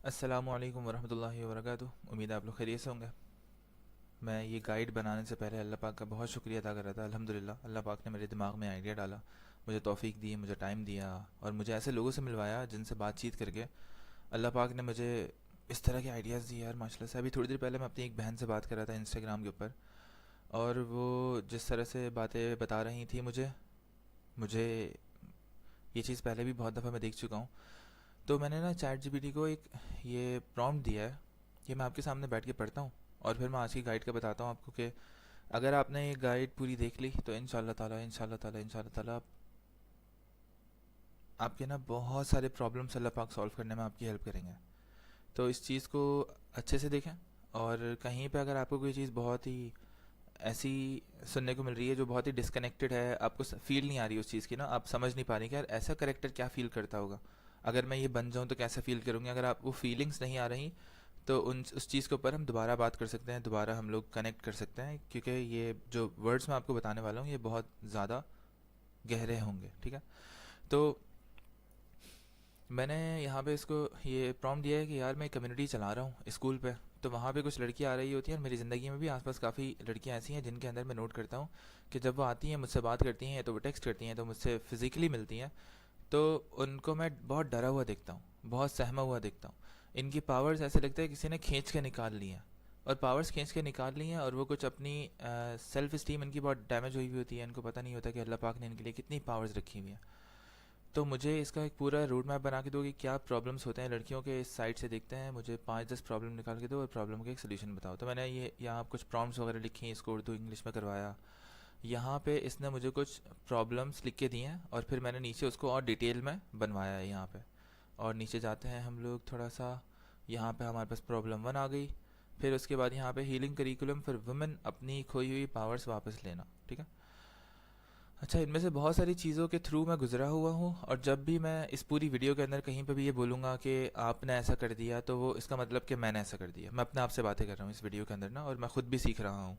السلام علیکم ورحمۃ اللہ وبرکاتہ. امید ہے آپ لوگ خیریت سے ہوں گے. میں یہ گائیڈ بنانے سے پہلے اللہ پاک کا بہت شکریہ ادا کر رہا تھا. الحمدللہ اللہ پاک نے میرے دماغ میں آئیڈیا ڈالا, مجھے توفیق دی, مجھے ٹائم دیا اور مجھے ایسے لوگوں سے ملوایا جن سے بات چیت کر کے اللہ پاک نے مجھے اس طرح کے آئیڈیاز دیے. یار ماشاء اللہ سے ابھی تھوڑی دیر پہلے میں اپنی ایک بہن سے بات کر رہا تھا انسٹاگرام کے اوپر, اور وہ جس طرح سے باتیں بتا رہی تھیں مجھے یہ چیز پہلے بھی بہت دفعہ میں دیکھ چکا ہوں. تو میں نے نا چیٹ جی پی ٹی کو ایک یہ پرومپٹ دیا ہے کہ میں آپ کے سامنے بیٹھ کے پڑھتا ہوں اور پھر میں آج کی گائیڈ کا بتاتا ہوں آپ کو کہ اگر آپ نے یہ گائیڈ پوری دیکھ لی تو ان شاء اللہ تعالیٰ آپ کے نا بہت سارے پرابلمس اللہ پاک سولو کرنے میں آپ کی ہیلپ کریں گے. تو اس چیز کو اچھے سے دیکھیں, اور کہیں پہ اگر آپ کو کوئی چیز بہت ہی ایسی سننے کو مل رہی ہے جو بہت ہی ڈسکنیکٹڈ ہے, آپ کو فیل نہیں آ رہی اس چیز کی, نا آپ سمجھ نہیں پا رہی کہ یار ایسا کریکٹر کیا فیل کرتا ہوگا, اگر میں یہ بن جاؤں تو کیسا فیل کروں گی, اگر آپ وہ فیلنگس نہیں آ رہی تو اس چیز کے اوپر ہم دوبارہ بات کر سکتے ہیں, دوبارہ ہم لوگ کنیکٹ کر سکتے ہیں, کیونکہ یہ جو ورڈز میں آپ کو بتانے والا ہوں یہ بہت زیادہ گہرے ہوں گے. ٹھیک ہے, تو میں نے یہاں پہ اس کو یہ پرومپٹ دیا ہے کہ یار میں کمیونٹی چلا رہا ہوں اسکول پہ, تو وہاں پہ کچھ لڑکیاں آ رہی ہوتی ہیں, اور میری زندگی میں بھی آس پاس کافی لڑکیاں ایسی ہیں جن کے اندر میں نوٹ کرتا ہوں کہ جب وہ آتی ہیں مجھ سے بات کرتی ہیں تو وہ ٹیکسٹ کرتی ہیں تو مجھ سے فزیکلی ملتی ہیں, تو ان کو میں بہت ڈرا ہوا دیکھتا ہوں, بہت سہما ہوا دیکھتا ہوں. ان کی پاورز ایسے لگتا ہے کسی نے کھینچ کے نکال لی ہیں, اور پاورز کھینچ کے نکال لی ہیں, اور وہ کچھ اپنی سیلف اسٹیم ان کی بہت ڈیمیج ہوئی ہوتی ہے, ان کو پتہ نہیں ہوتا کہ اللہ پاک نے ان کے لیے کتنی پاورز رکھی ہوئی ہیں. تو مجھے اس کا ایک پورا روڈ میپ بنا کے دو کہ کیا پرابلمس ہوتے ہیں لڑکیوں کے, اس سائڈ سے دیکھتے ہیں, مجھے 5-10 پرابلم نکال کے دو اور پرابلم کا ایک سلیوشن بتاؤ. تو میں نے یہ یہاں کچھ پرومپٹس وغیرہ لکھی ہیں, اس کو اردو انگلش میں کروایا. یہاں پہ اس نے مجھے کچھ پرابلمس لکھ کے دی ہیں, اور پھر میں نے نیچے اس کو اور ڈیٹیل میں بنوایا ہے یہاں پہ. اور نیچے جاتے ہیں ہم لوگ تھوڑا سا, یہاں پہ ہمارے پاس پرابلم 1 آ گئی. پھر اس کے بعد یہاں پہ ہیلنگ کریکولم فار ویمن, اپنی کھوئی ہوئی پاورز واپس لینا. ٹھیک ہے, اچھا ان میں سے بہت ساری چیزوں کے تھرو میں گزرا ہوا ہوں, اور جب بھی میں اس پوری ویڈیو کے اندر کہیں پہ بھی یہ بولوں گا کہ آپ نے ایسا کر دیا, تو وہ اس کا مطلب کہ میں نے ایسا کر دیا. میں اپنے آپ سے باتیں کر رہا ہوں اس ویڈیو کے اندر نا, اور میں خود بھی سیکھ رہا ہوں.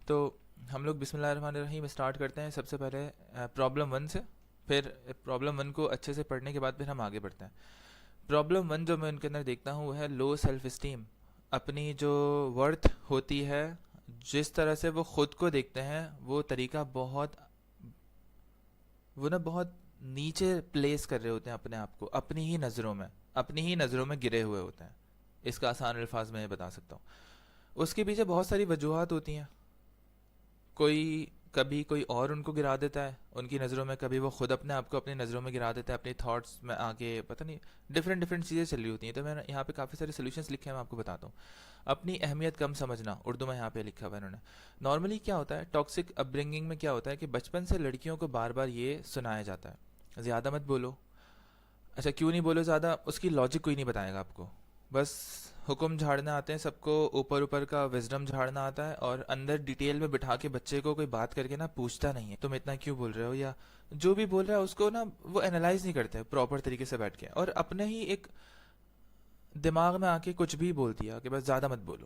تو ہم لوگ بسم اللہ الرحمن الرحیم اسٹارٹ کرتے ہیں سب سے پہلے پرابلم 1 سے. پھر پرابلم 1 کو اچھے سے پڑھنے کے بعد پھر ہم آگے بڑھتے ہیں. پرابلم 1 جو میں ان کے اندر دیکھتا ہوں وہ ہے لو سیلف اسٹیم. اپنی جو ورتھ ہوتی ہے, جس طرح سے وہ خود کو دیکھتے ہیں, وہ طریقہ وہ نا بہت نیچے پلیس کر رہے ہوتے ہیں اپنے آپ کو, اپنی ہی نظروں میں گرے ہوئے ہوتے ہیں. اس کا آسان الفاظ میں یہ بتا سکتا ہوں. اس کے پیچھے بہت ساری وجوہات ہوتی ہیں. کبھی کوئی اور ان کو گرا دیتا ہے ان کی نظروں میں, کبھی وہ خود اپنے آپ کو اپنی نظروں میں گرا دیتا ہے اپنی تھاٹس میں آ کے, پتہ نہیں ڈفرینٹ چیزیں چل رہی ہوتی ہیں. تو میں نے یہاں پہ کافی سارے سولوشنس لکھے ہیں, میں آپ کو بتاتا ہوں. اپنی اہمیت کم سمجھنا, اردو میں یہاں پہ لکھا ہوا ہے انہوں نے. نارملی کیا ہوتا ہے ٹاکسک اپ برنگنگ میں, کیا ہوتا ہے کہ بچپن سے لڑکیوں کو بار بار یہ سنایا جاتا ہے زیادہ مت بولو. اچھا کیوں نہیں بولو زیادہ, اس کی لاجک کوئی نہیں بتائے گا آپ کو, بس حکم جھاڑنے آتے ہیں سب کو, اوپر کا وزڈم جھاڑنا آتا ہے, اور اندر ڈیٹیل میں بٹھا کے بچے کو کوئی بات کر کے نا پوچھتا نہیں ہے تم اتنا کیوں بول رہے ہو, یا جو بھی بول رہا ہے اس کو نا وہ انالائز نہیں کرتے پراپر طریقے سے بیٹھ کے, اور اپنے ہی ایک دماغ میں آ کے کچھ بھی بول دیا کہ بس زیادہ مت بولو.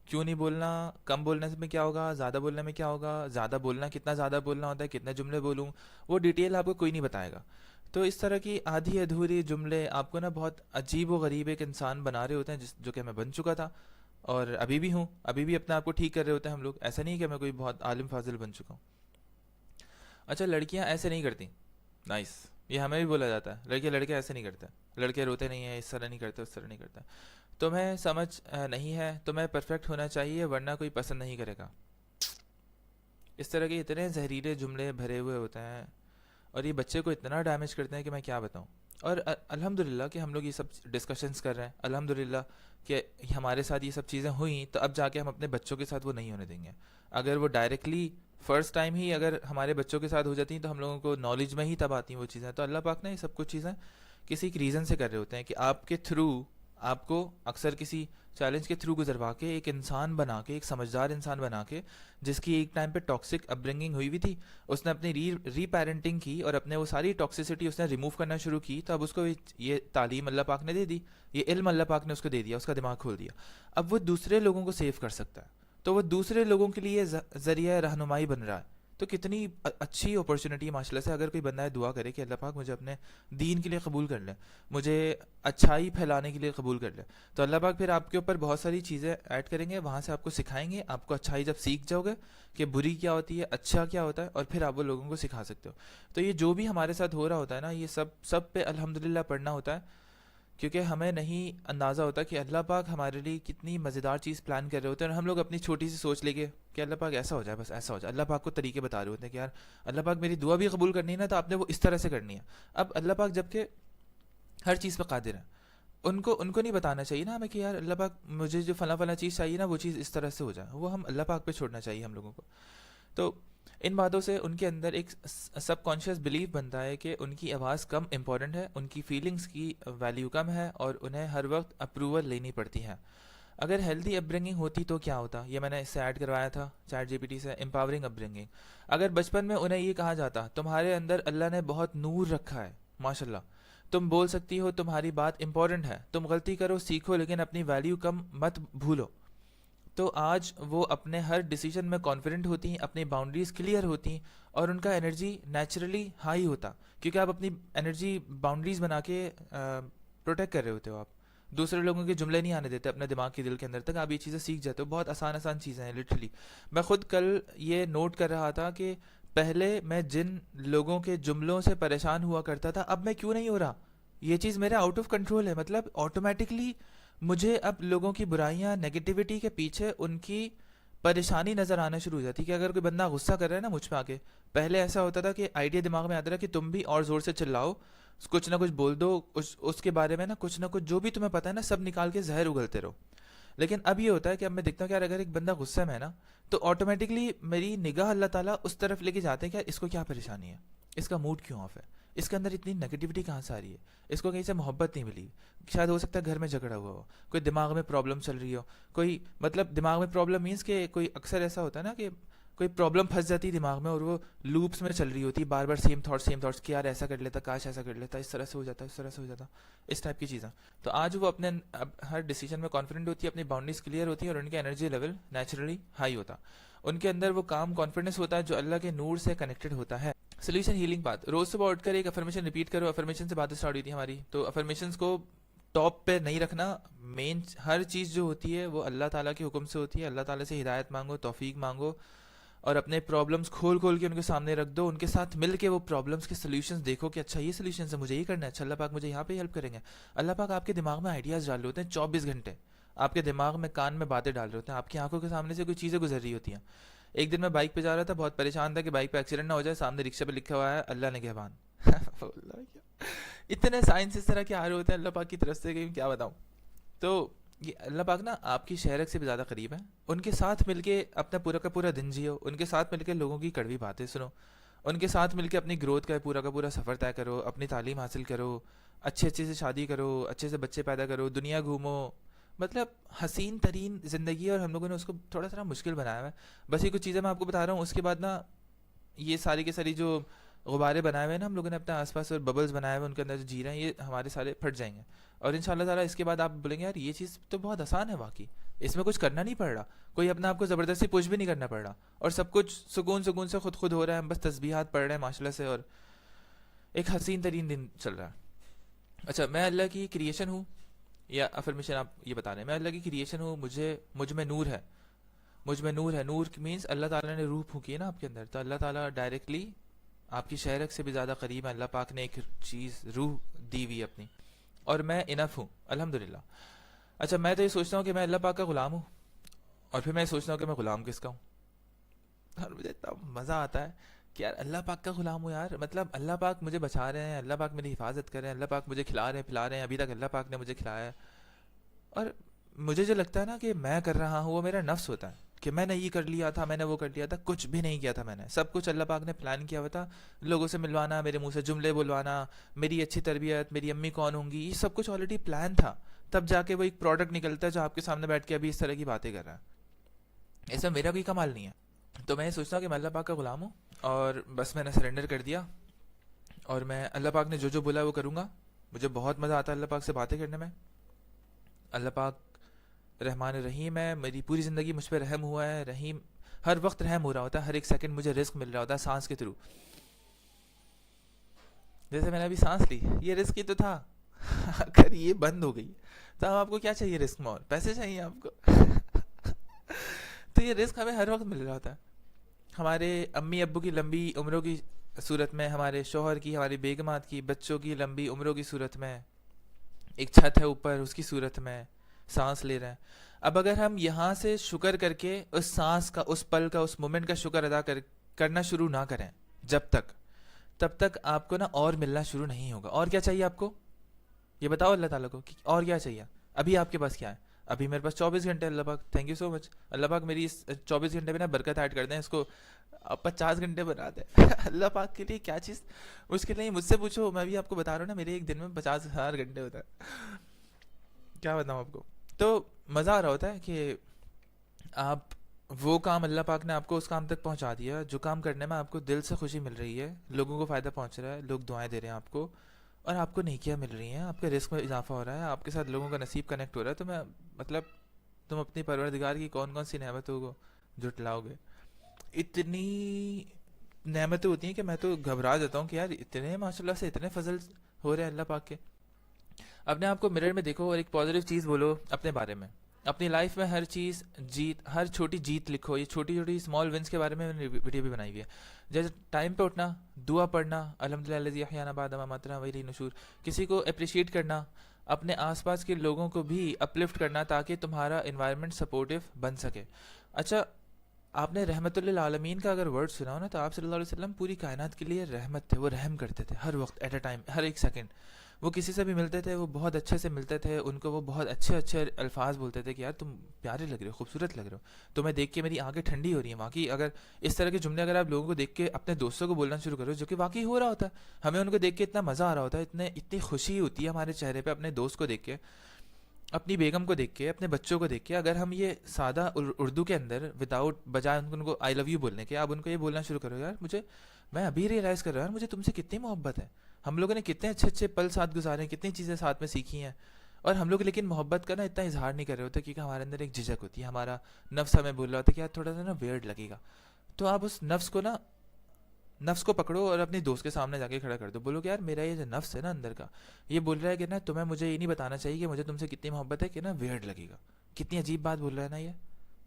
کیوں نہیں بولنا, کم بولنے میں کیا ہوگا, زیادہ بولنے میں کیا ہوگا, زیادہ بولنا کتنا زیادہ بولنا ہوتا ہے, کتنے جملے بولوں, وہ ڈیٹیل آپ کو کوئی نہیں بتائے گا. تو اس طرح کی آدھی ادھوری جملے آپ کو نا بہت عجیب و غریب ایک انسان بنا رہے ہوتے ہیں, جو کہ میں بن چکا تھا اور ابھی بھی ہوں. ابھی بھی اپنے آپ کو ٹھیک کر رہے ہوتے ہیں ہم لوگ, ایسا نہیں کہ میں کوئی بہت عالم فاضل بن چکا ہوں. اچھا لڑکیاں ایسے نہیں کرتی, نائس, یہ ہمیں بھی بولا جاتا ہے لڑکے ایسے نہیں کرتے, لڑکے روتے نہیں ہیں, اس طرح نہیں کرتے, اس طرح نہیں کرتے. تمہیں سمجھ نہیں ہے, تمہیں پرفیکٹ ہونا چاہیے ورنہ کوئی پسند نہیں کرے گا. اس طرح کے اتنے زہریلے جملے بھرے ہوئے ہوتے ہیں, اور یہ بچے کو اتنا ڈیمیج کرتے ہیں کہ میں کیا بتاؤں. اور الحمدللہ کہ ہم لوگ یہ سب ڈسکشنز کر رہے ہیں, الحمدللہ کہ ہمارے ساتھ یہ سب چیزیں ہوئیں, تو اب جا کے ہم اپنے بچوں کے ساتھ وہ نہیں ہونے دیں گے. اگر وہ ڈائریکٹلی فرسٹ ٹائم ہی اگر ہمارے بچوں کے ساتھ ہو جاتی ہیں تو ہم لوگوں کو نالج میں ہی تب آتی ہیں وہ چیزیں. تو اللہ پاک نے یہ سب کچھ چیزیں کسی ایک ریزن سے کر رہے ہوتے ہیں کہ آپ کے تھرو, آپ کو اکثر کسی چیلنج کے تھرو گزروا کے ایک انسان بنا کے, ایک سمجھدار انسان بنا کے, جس کی ایک ٹائم پہ ٹاکسک اپ برنگنگ ہوئی ہوئی تھی, اس نے اپنی ری پیرنٹنگ کی اور اپنے وہ ساری ٹاکسیسٹی اس نے ریموو کرنا شروع کی. تو اب اس کو یہ تعلیم اللہ پاک نے دے دی, یہ علم اللہ پاک نے اس کو دے دیا, اس کا دماغ کھول دیا. اب وہ دوسرے لوگوں کو سیو کر سکتا ہے, تو وہ دوسرے لوگوں کے لیے ذریعہ رہنمائی بن رہا ہے. تو کتنی اچھی اپرچونٹی ہے ماشاء اللہ سے. اگر کوئی بندہ ہے دعا کرے کہ اللہ پاک مجھے اپنے دین کے لیے قبول کر لے, مجھے اچھائی پھیلانے کے لیے قبول کر لے, تو اللہ پاک پھر آپ کے اوپر بہت ساری چیزیں ایڈ کریں گے, وہاں سے آپ کو سکھائیں گے. آپ کو اچھائی جب سیکھ جاؤ گے کہ بری کیا ہوتی ہے, اچھا کیا ہوتا ہے, اور پھر آپ وہ لوگوں کو سکھا سکتے ہو. تو یہ جو بھی ہمارے ساتھ ہو رہا ہوتا ہے نا, یہ سب پہ الحمدللہ پڑھنا ہوتا ہے, کیونکہ ہمیں نہیں اندازہ ہوتا کہ اللہ پاک ہمارے لیے کتنی مزیدار چیز پلان کر رہے ہوتے ہیں, اور ہم لوگ اپنی چھوٹی سی سوچ لے کے کہ اللہ پاک ایسا ہو جائے, بس ایسا ہو جائے. اللہ پاک کو طریقے بتا رہے ہوتے ہیں کہ یار اللہ پاک میری دعا بھی قبول کرنی ہے نا, تو آپ نے وہ اس طرح سے کرنی ہے. اب اللہ پاک جب کہ ہر چیز پہ قادر ہے, ان کو نہیں بتانا چاہیے نا ہمیں کہ یار اللہ پاک مجھے جو فلاں فلاں چیز چاہیے نا, وہ چیز اس طرح سے ہو جائے. وہ ہم اللہ پاک پہ چھوڑنا چاہیے ہم لوگوں کو. تو ان باتوں سے ان کے اندر ایک سب کانشیس بلیف بنتا ہے کہ ان کی آواز کم امپورٹنٹ ہے, ان کی فیلنگز کی ویلیو کم ہے, اور انہیں ہر وقت اپروول لینی پڑتی ہے. اگر ہیلدی اپ برنگنگ ہوتی تو کیا ہوتا, یہ میں نے اس سے ایڈ کروایا تھا چیٹ جی پی ٹی سے, امپاورنگ اپ برنگنگ. اگر بچپن میں انہیں یہ کہا جاتا تمہارے اندر اللہ نے بہت نور رکھا ہے ماشاء اللہ, تم بول سکتی ہو, تمہاری بات امپورٹنٹ ہے, تم غلطی کرو سیکھو لیکن اپنی ویلیو کم مت بھولو, تو آج وہ اپنے ہر ڈیسیجن میں کانفیڈنٹ ہوتی ہیں, اپنی باؤنڈریز کلیئر ہوتی ہیں, اور ان کا انرجی نیچرلی ہائی ہوتا, کیونکہ آپ اپنی انرجی باؤنڈریز بنا کے پروٹیکٹ کر رہے ہوتے ہو. آپ دوسرے لوگوں کے جملے نہیں آنے دیتے اپنے دماغ کے دل کے اندر تک, آپ یہ چیزیں سیکھ جاتے ہو. بہت آسان چیزیں ہیں لٹرلی. میں خود کل یہ نوٹ کر رہا تھا کہ پہلے میں جن لوگوں کے جملوں سے پریشان ہوا کرتا تھا, اب میں کیوں نہیں ہو رہا. یہ چیز میرے آؤٹ آف کنٹرول ہے, مطلب آٹومیٹکلی مجھے اب لوگوں کی برائیاں, نیگیٹیوٹی کے پیچھے ان کی پریشانی نظر آنا شروع ہو جاتی. کہ اگر کوئی بندہ غصہ کر رہا ہے نا مجھ پہ آ کے, پہلے ایسا ہوتا تھا کہ آئیڈیا دماغ میں آتا رہا کہ تم بھی اور زور سے چلاؤ, کچھ نہ کچھ بول دو, اس کے بارے میں نا کچھ نہ کچھ جو بھی تمہیں پتہ ہے نا سب نکال کے زہر اگلتے رہو. لیکن اب یہ ہوتا ہے کہ اب میں دیکھتا ہوں کہ یار اگر ایک بندہ غصے میں ہے نا, تو آٹومیٹکلی میری نگاہ اللہ تعالیٰ اس طرف لے کے جاتے ہیں کہ اس کو کیا پریشانی ہے, اس کا موڈ کیوں آف ہے, اس کے اندر اتنی نیگیٹیوٹی کہاں سے آ رہی ہے, اس کو کہیں سے محبت نہیں ملی, شاید ہو سکتا ہے گھر میں جھگڑا ہوا ہو, کوئی دماغ میں پرابلم چل رہی ہو, کوئی مطلب دماغ میں پرابلم مینس کہ کوئی اکثر ایسا ہوتا ہے نا کہ کوئی پرابلم پھنس جاتی ہے دماغ میں, اور وہ لوپس میں چل رہی ہوتی ہے بار بار, سیم تھاٹس کہ یار ایسا کر لیتا, کاش ایسا کر لیتا, اس طرح سے ہو جاتا, اس طرح سے ہو جاتا, اس ٹائپ کی چیزیں. تو آج وہ اپنے ہر ڈیسیجن میں کانفیڈنٹ ہوتی ہے, اپنی باؤنڈریز کلیئر ہوتی ہیں, اور ان کا انرجی لیول نیچرلی ہائی ہوتا. ان کے اندر وہ کام کانفیڈنس ہوتا ہے جو اللہ کے نور سے کنیکٹڈ ہوتا ہے. سولوشن ہیلنگ پاتھ, روز صبح اٹھ کر ایک افرمیشن ریپیٹ کرو. افرمیشن سے باتیں اسٹارٹ ہوئی تھی ہماری, تو افرمیشنس کو ٹاپ پہ نہیں رکھنا. مین ہر چیز جو ہوتی ہے وہ اللہ تعالیٰ کے حکم سے ہوتی ہے. اللہ تعالیٰ سے ہدایت مانگو, توفیق مانگو, اور اپنے پرابلمس کھول کے ان کے سامنے رکھ دو. ان کے ساتھ مل کے وہ پرابلمس کے سولوشنز دیکھو کہ اچھا یہ سولوشنز ہے, مجھے یہ کرنا ہے, اچھا اللہ پاک مجھے یہاں پہ ہیلپ کریں گے. اللہ پاک آپ کے دماغ میں آئیڈیاز ڈال رہے ہوتے ہیں 24 گھنٹے, آپ کے دماغ میں کان میں باتیں ڈال رہے ہوتے ہیں, آپ کی آنکھوں کے سامنے سے کوئی چیزیں گزر رہی ہوتی ہیں. ایک دن میں بائک پہ جا رہا تھا, بہت پریشان تھا کہ بائک پہ ایکسیڈنٹ نہ ہو جائے, سامنے رکشے پہ لکھا ہوا ہے اللہ نگہبان. اتنے سائنس اس طرح کے آ رہے ہوتے ہیں اللہ پاک کی طرف سے کہ کیا بتاؤں. تو یہ اللہ پاک نا آپ کی شہرک سے بھی زیادہ قریب ہے. ان کے ساتھ مل کے اپنا پورا کا پورا دن جیو, ان کے ساتھ مل کے لوگوں کی کڑوی باتیں سنو, ان کے ساتھ مل کے اپنی گروتھ کا پورا سفر طے کرو, اپنی تعلیم حاصل کرو, اچھے سے شادی کرو, اچھے سے بچے پیدا کرو, دنیا گھومو. مطلب حسین ترین زندگی ہے, اور ہم لوگوں نے اس کو تھوڑا سا مشکل بنایا ہوا ہے. بس یہ کچھ چیزیں میں آپ کو بتا رہا ہوں, اس کے بعد نا یہ ساری کی ساری جو غبارے بنائے ہوئے ہیں نا ہم لوگوں نے اپنے آس پاس, اور ببلز بنائے ہوئے ان کے اندر جو جی رہے ہیں, یہ ہمارے سارے پھٹ جائیں گے. اور ان شاء اللہ تعالیٰ اس کے بعد آپ بولیں گے یار یہ چیز تو بہت آسان ہے واقعی, اس میں کچھ کرنا نہیں پڑ رہا, کوئی اپنا آپ کو زبردستی پوش بھی نہیں کرنا پڑ رہا, اور سب کچھ سکون سے خود ہو رہا ہے. ہم بس تسبیحات پڑھ رہے ہیں ماشاء اللہ سے, اور ایک حسین ترین دن چل رہا ہے. اچھا, میں اللہ کی کریشن ہوں, یا افرمیشن آپ یہ بتا رہے ہیں, میں اللہ کی کریشن ہوں, مجھ میں نور ہے, مجھ میں نور ہے. نور مینس اللہ تعالیٰ نے روح پھونکی ہے نا آپ کے اندر, تو اللہ تعالیٰ ڈائریکٹلی آپ کی شہرک سے بھی زیادہ قریب ہے. اللہ پاک نے ایک چیز روح دی ہوئی اپنی, اور میں انف ہوں الحمدللہ. اچھا, میں تو یہ سوچتا ہوں کہ میں اللہ پاک کا غلام ہوں, اور پھر میں یہ سوچتا ہوں کہ میں غلام کس کا ہوں. اور مجھے اتنا مزہ آتا ہے کہ یار اللہ پاک کا غلام ہوں یار, مطلب اللہ پاک مجھے بچا رہے ہیں, اللہ پاک میری حفاظت کر رہے ہیں, اللہ پاک مجھے کھلا رہے ہیں پلا رہے ہیں, ابھی تک اللہ پاک نے مجھے کھلایا ہے. اور مجھے جو لگتا ہے نا کہ میں کر رہا ہوں, وہ میرا نفس ہوتا ہے کہ میں نے یہ کر لیا تھا, میں نے وہ کر لیا تھا. کچھ بھی نہیں کیا تھا میں نے, سب کچھ اللہ پاک نے پلان کیا ہوا تھا. لوگوں سے ملوانا, میرے منہ سے جملے بلوانا, میری اچھی تربیت, میری امی کون ہوں گی, یہ سب کچھ آلریڈی پلان تھا. تب جا کے وہ ایک پروڈکٹ نکلتا ہے جو آپ کے سامنے بیٹھ کے ابھی اس طرح کی باتیں کر رہا ہے. ایسا میرا کوئی کمال نہیں ہے. تو میں یہ سوچتا ہوں کہ میں اللہ پاک کا غلام ہوں, اور بس میں نے سرنڈر کر دیا, اور میں اللہ پاک نے جو بولا وہ کروں گا. مجھے بہت مزہ آتا ہے اللہ پاک سے باتیں کرنے میں. اللہ پاک رحمان رحیم ہے, میری پوری زندگی مجھ پہ رحم ہوا ہے. رحیم ہر وقت رحم ہو رہا ہوتا ہے, ہر ایک سیکنڈ مجھے رزق مل رہا ہوتا ہے سانس کے تھرو. جیسے میں نے ابھی سانس لی, یہ رزق ہی تو تھا. اگر یہ بند ہو گئی تو اب آپ کو کیا چاہیے رزق میں, اور پیسے چاہیے آپ کو. تو یہ رزق ہمیں ہر وقت مل رہا ہوتا ہے. ہمارے امی ابو کی لمبی عمروں کی صورت میں, ہمارے شوہر کی, ہماری بیگمات کی, بچوں کی لمبی عمروں کی صورت میں, ایک چھت ہے اوپر اس کی صورت میں سانس لے رہے ہیں. اب اگر ہم یہاں سے شکر کر کے اس سانس کا, اس پل کا, اس مومنٹ کا شکر ادا کرنا شروع نہ کریں تب تک آپ کو نا اور ملنا شروع نہیں ہوگا. اور کیا چاہیے آپ کو, یہ بتاؤ اللہ تعالیٰ کو کہ اور کیا چاہیے. ابھی آپ کے پاس کیا ہے, ابھی میرے پاس 24 گھنٹے. اللہ پاک تھینک یو سو مچ, اللہ پاک میری اس 24 گھنٹے میں نا برکت ایڈ کر دیں, اس کو 50 گھنٹے بنا دیں. اللہ پاک کے لیے کیا چیز, اس کے لیے مجھ سے پوچھو, میں بھی آپ کو بتا رہا ہوں نا, میرے ایک دن میں 50,000 گھنٹے ہوتا ہے. کیا بتاؤں آپ کو. تو مزہ آ رہا ہوتا ہے کہ آپ وہ کام, اللہ پاک نے آپ کو اس کام تک پہنچا دیا جو کام کرنے میں آپ کو دل سے خوشی مل رہی ہے, لوگوں کو فائدہ پہنچ رہا ہے, لوگ دعائیں دے رہے ہیں آپ کو, اور آپ کو نیکیاں مل رہی ہیں, آپ کے رزق میں اضافہ ہو رہا ہے, آپ کے ساتھ لوگوں کا نصیب کنیکٹ ہو رہا ہے. تو میں مطلب تم اپنی پروردگار کی کون کون سی نعمتوں کو جھٹلاؤ گے. اتنی نعمتیں ہوتی ہیں کہ میں تو گھبرا جاتا ہوں کہ یار اتنے ماشاء اللہ سے اتنے فضل ہو رہے ہیں اللہ پاک کے. اپنے آپ کو مرر میں دیکھو اور ایک پازیٹیو چیز بولو اپنے بارے میں. اپنی لائف میں ہر چیز جیت, ہر چھوٹی جیت لکھو. یہ چھوٹی چھوٹی اسمال ونس کے بارے میں نے ویڈیو بھی بنائی ہوئی ہے. جیسے ٹائم پہ اٹھنا, دعا پڑھنا, الحمدللہ الذی احیانا بعد ما اماتنا و الیہ النشور, کسی کو اپریشیٹ کرنا, اپنے آس پاس کے لوگوں کو بھی اپلفٹ کرنا تاکہ تمہارا انوائرمنٹ سپورٹیو بن سکے. اچھا, آپ نے رحمت للعالمین کا اگر ورڈ سنا ہو نا, تو آپ صلی اللہ علیہ وسلم پوری کائنات کے لیے رحمت تھے. وہ رحم کرتے تھے ہر وقت, ایٹ اے ٹائم, ہر ایک سیکنڈ. وہ کسی سے بھی ملتے تھے, وہ بہت اچھے سے ملتے تھے, ان کو وہ بہت اچھے اچھے الفاظ بولتے تھے کہ یار تم پیارے لگ رہے ہو, خوبصورت لگ رہے ہو, تمہیں دیکھ کے میری آنکھیں ٹھنڈی ہو رہی ہیں. واقعی اگر اس طرح کے جملے اگر آپ لوگوں کو دیکھ کے اپنے دوستوں کو بولنا شروع کرو, جو کہ واقعی ہو رہا ہوتا ہے, ہمیں ان کو دیکھ کے اتنا مزہ آ رہا ہوتا ہے, اتنی خوشی ہوتی ہے ہمارے چہرے پہ اپنے دوست کو دیکھ کے, اپنی بیگم کو دیکھ کے, اپنے بچوں کو دیکھ کے. اگر ہم یہ سادہ اردو کے اندر وداؤٹ, بجائے ان کو آئی لو یو بولنے کے, آپ ان کو یہ بولنا شروع کرو, یار مجھے, میں ابھی ریئلائز کر رہا ہوں یار مجھے تم سے کتنی محبت ہے. ہم لوگوں نے کتنے اچھے اچھے پل ساتھ گزارے ہیں, کتنی چیزیں ساتھ میں سیکھی ہیں, اور ہم لوگ لیکن محبت کا نا اتنا اظہار نہیں کر رہے ہوتے, کیونکہ ہمارے اندر ایک جھجک ہوتی ہے. ہمارا نفس ہمیں بول رہا ہوتا ہے کہ یار تھوڑا سا نا ویئرڈ لگے گا. تو آپ اس نفس کو پکڑو اور اپنی دوست کے سامنے جا کے کھڑا کر دو. بولو کہ یار میرا یہ جو نفس ہے نا اندر کا, یہ بول رہا ہے کہ نا تمہیں مجھے یہ نہیں بتانا چاہیے کہ مجھے تم سے کتنی محبت ہے, کہ نا ویئرڈ لگے گا. کتنی عجیب بات بول رہا ہے نا یہ.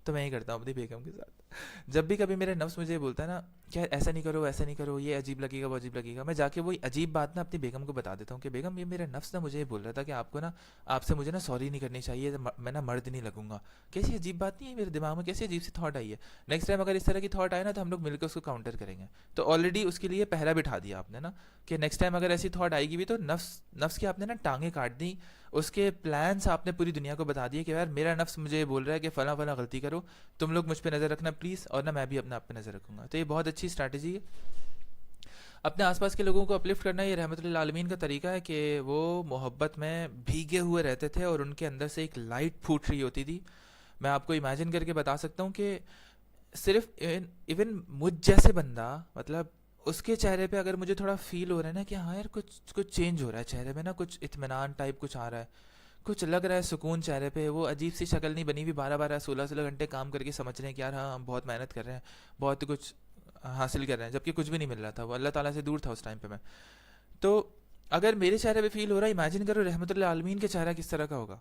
تو میں یہ کرتا ہوں اپنی بیگم کے ساتھ. جب بھی کبھی میرے نفس مجھے بولتا ہے نا کہ ایسا نہیں کرو, ایسا نہیں کرو, یہ عجیب لگے گا, وہ عجیب لگے گا, میں جا کے وہی عجیب بات نا اپنی بیگم کو بتا دیتا ہوں کہ بیگم یہ میرا نفس نا مجھے یہ بول رہا تھا کہ آپ کو نا, آپ سے مجھے نا سوری نہیں کرنی چاہیے, میں نا مرد نہیں لگوں گا. کیسی عجیب بات نہیں ہے میرے دماغ میں, کیسی عجیب سی تھاٹ آئی ہے. نیکسٹ ٹائم اگر اس طرح کی تھاٹ آئے نا, تو ہم لوگ مل کے اس کو کاؤنٹر کریں گے. تو آلریڈی اس کے لیے پہلا بٹھا دیا آپ نے نا, کہ نیکسٹ ٹائم اگر ایسی تھاٹ آئے گی بھی, تو نفس کی آپ نے نا ٹانگیں کاٹ دی, اس کے پلانس آپ نے پوری دنیا کو بتا دیے کہ یار میرا نفس مجھے یہ بول رہا ہے کہ فلاں فلاں غلطی کرو, تم لوگ مجھ پہ نظر رکھنا پلیز, اور نہ میں بھی اپنے آپ پہ نظر رکھوں گا. تو یہ بہت اچھی اسٹریٹجی ہے. اپنے آس پاس کے لوگوں کو اپلفٹ کرنا, یہ رحمت للعالمین کا طریقہ ہے کہ وہ محبت میں بھیگے ہوئے رہتے تھے, اور ان کے اندر سے ایک لائٹ پھوٹ رہی ہوتی تھی. میں آپ کو امیجن کر کے بتا سکتا ہوں کہ صرف ایون مجھ جیسے بندہ, مطلب اس کے چہرے پہ اگر مجھے تھوڑا فیل ہو رہا ہے نا کہ ہاں یار کچھ چینج ہو رہا ہے چہرے میں نا, کچھ اطمینان ٹائپ کچھ آ رہا ہے, کچھ لگ رہا ہے سکون چہرے پہ, وہ عجیب سی شکل نہیں بنی ہوئی, 12 گھنٹے کام کر کے سمجھ رہے ہیں کہ یار ہاں ہم بہت محنت کر رہے ہیں, بہت کچھ حاصل کر رہے ہیں, جبکہ کچھ بھی نہیں مل رہا تھا. وہ اللہ تعالیٰ سے دور تھا اس ٹائم پہ میں. تو اگر میرے چہرے پہ فیل ہو رہا ہے, امیجن کرو رحمت اللہ عالمین کے چہرہ کس طرح کا ہوگا.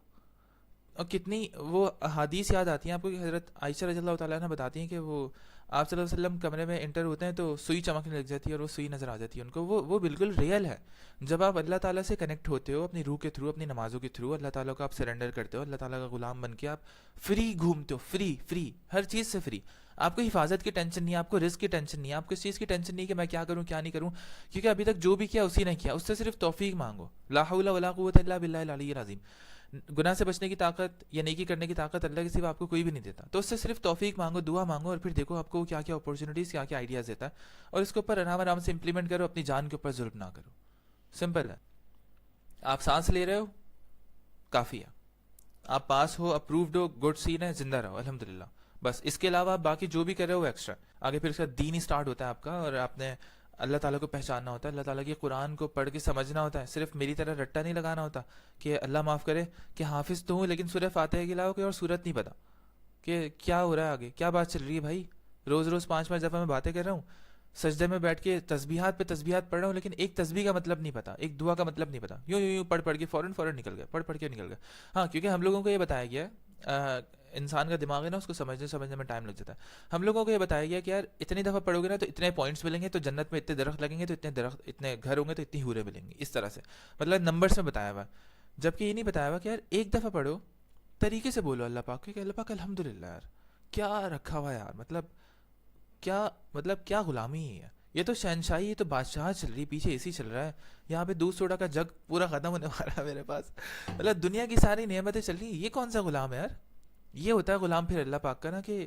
اور کتنی وہ احادیث یاد آتی ہیں آپ کو, کہ حضرت عائشہ رضی اللہ تعالیٰ عنہ بتاتی ہیں کہ وہ آپ صلی اللہ علیہ وسلم کمرے میں انٹر ہوتے ہیں تو سوئی چمکنے لگ جاتی ہے, اور وہ سوئی نظر آ جاتی ہے ان کو. وہ بالکل ریئل ہے. جب آپ اللہ تعالیٰ سے کنیکٹ ہوتے ہو اپنی روح کے تھرو, اپنی نمازوں کے تھرو, اللہ تعالیٰ کو آپ سرنڈر کرتے ہو, اللہ تعالیٰ کا غلام بن کے آپ فری گھومتے ہو, فری ہر چیز سے فری. آپ کو حفاظت کی ٹینشن نہیں ہے, آپ کو رزق کی ٹینشن نہیں ہے, آپ کو اس چیز کی ٹینشن نہیں کہ میں کیا کروں کیا نہیں کروں, کیونکہ ابھی تک جو بھی کیا اسی نے کیا. اس سے صرف توفیق مانگو. لا حول ولا قوت الا باللہ العلی العظیم. گناہ سے بچنے کی طاقت یا نیکی کرنے کی طاقت اللہ کے سوا آپ کو کوئی بھی نہیں دیتا. تو اس سے صرف توفیق مانگو, دعا مانگو, اور پھر دیکھو آپ کو کیا کیا اپورچونیٹیز, کیا کیا آئیڈیاز دیتا ہے, اور اس کے اوپر آرام سے امپلیمنٹ کرو. اپنی جان کے اوپر ظلم نہ کرو. سمپل ہے. آپ سانس لے رہے ہو, کافی ہے. آپ پاس ہو, اپرووڈ ہو, گڈ سین ہے, زندہ رہو الحمدللہ. بس اس کے علاوہ آپ باقی جو بھی کر رہے ہو ایکسٹرا. آگے پھر اس کا دین ہی اسٹارٹ ہوتا ہے آپ کا, اور آپ نے اللہ تعالیٰ کو پہچاننا ہوتا ہے, اللہ تعالیٰ کی قرآن کو پڑھ کے سمجھنا ہوتا ہے. صرف میری طرح رٹا نہیں لگانا ہوتا کہ اللہ معاف کرے کہ حافظ تو ہوں لیکن سورہ فاتحہ کے علاوہ کوئی اور سورت نہیں پتا کہ کیا ہو رہا ہے, آگے کیا بات چل رہی ہے بھائی, روز روز 5 5 دفعہ میں باتیں کر رہا ہوں، سجدے میں بیٹھ کے تسبیحات پہ تسبیحات پڑھ رہا ہوں، لیکن ایک تسبیح کا مطلب نہیں پتا، ایک دعا کا مطلب نہیں پتا، یوں یوں یوں پڑھ پڑھ کے فوراً فوراً نکل گیا، پڑھ پڑھ کے نکل گیا. ہاں کیونکہ ہم لوگوں کو یہ بتایا گیا ہے، انسان کا دماغ ہے نا، اس کو سمجھنے میں ٹائم لگ جاتا ہے. ہم لوگوں کو یہ بتایا گیا کہ یار اتنی دفعہ پڑھو گے نا تو اتنے پوائنٹس ملیں گے، تو جنت میں اتنے درخت لگیں گے، تو اتنے درخت، اتنے گھر ہوں گے، تو اتنی حوریں ملیں گی، اس طرح سے مطلب نمبرس میں بتایا ہوا ہے. جبکہ یہ نہیں بتایا ہوا کہ یار ایک دفعہ پڑھو، طریقے سے بولو اللہ پاک کہ اللہ پاک الحمد للہ یار کیا رکھا ہوا ہے یار، مطلب کیا غلامی ہے یہ تو شہنشاہی، یہ تو بادشاہ چل رہی، پیچھے اے سی چل رہا ہے، یہاں پہ دودھ سوڈا کا جگ پورا ختم ہونے والا ہے میرے پاس، مطلب دنیا کی ساری نعمتیں چل رہی، یہ کون سا غلام ہے یار. یہ ہوتا ہے غلام پھر اللہ پاک کا نا، کہ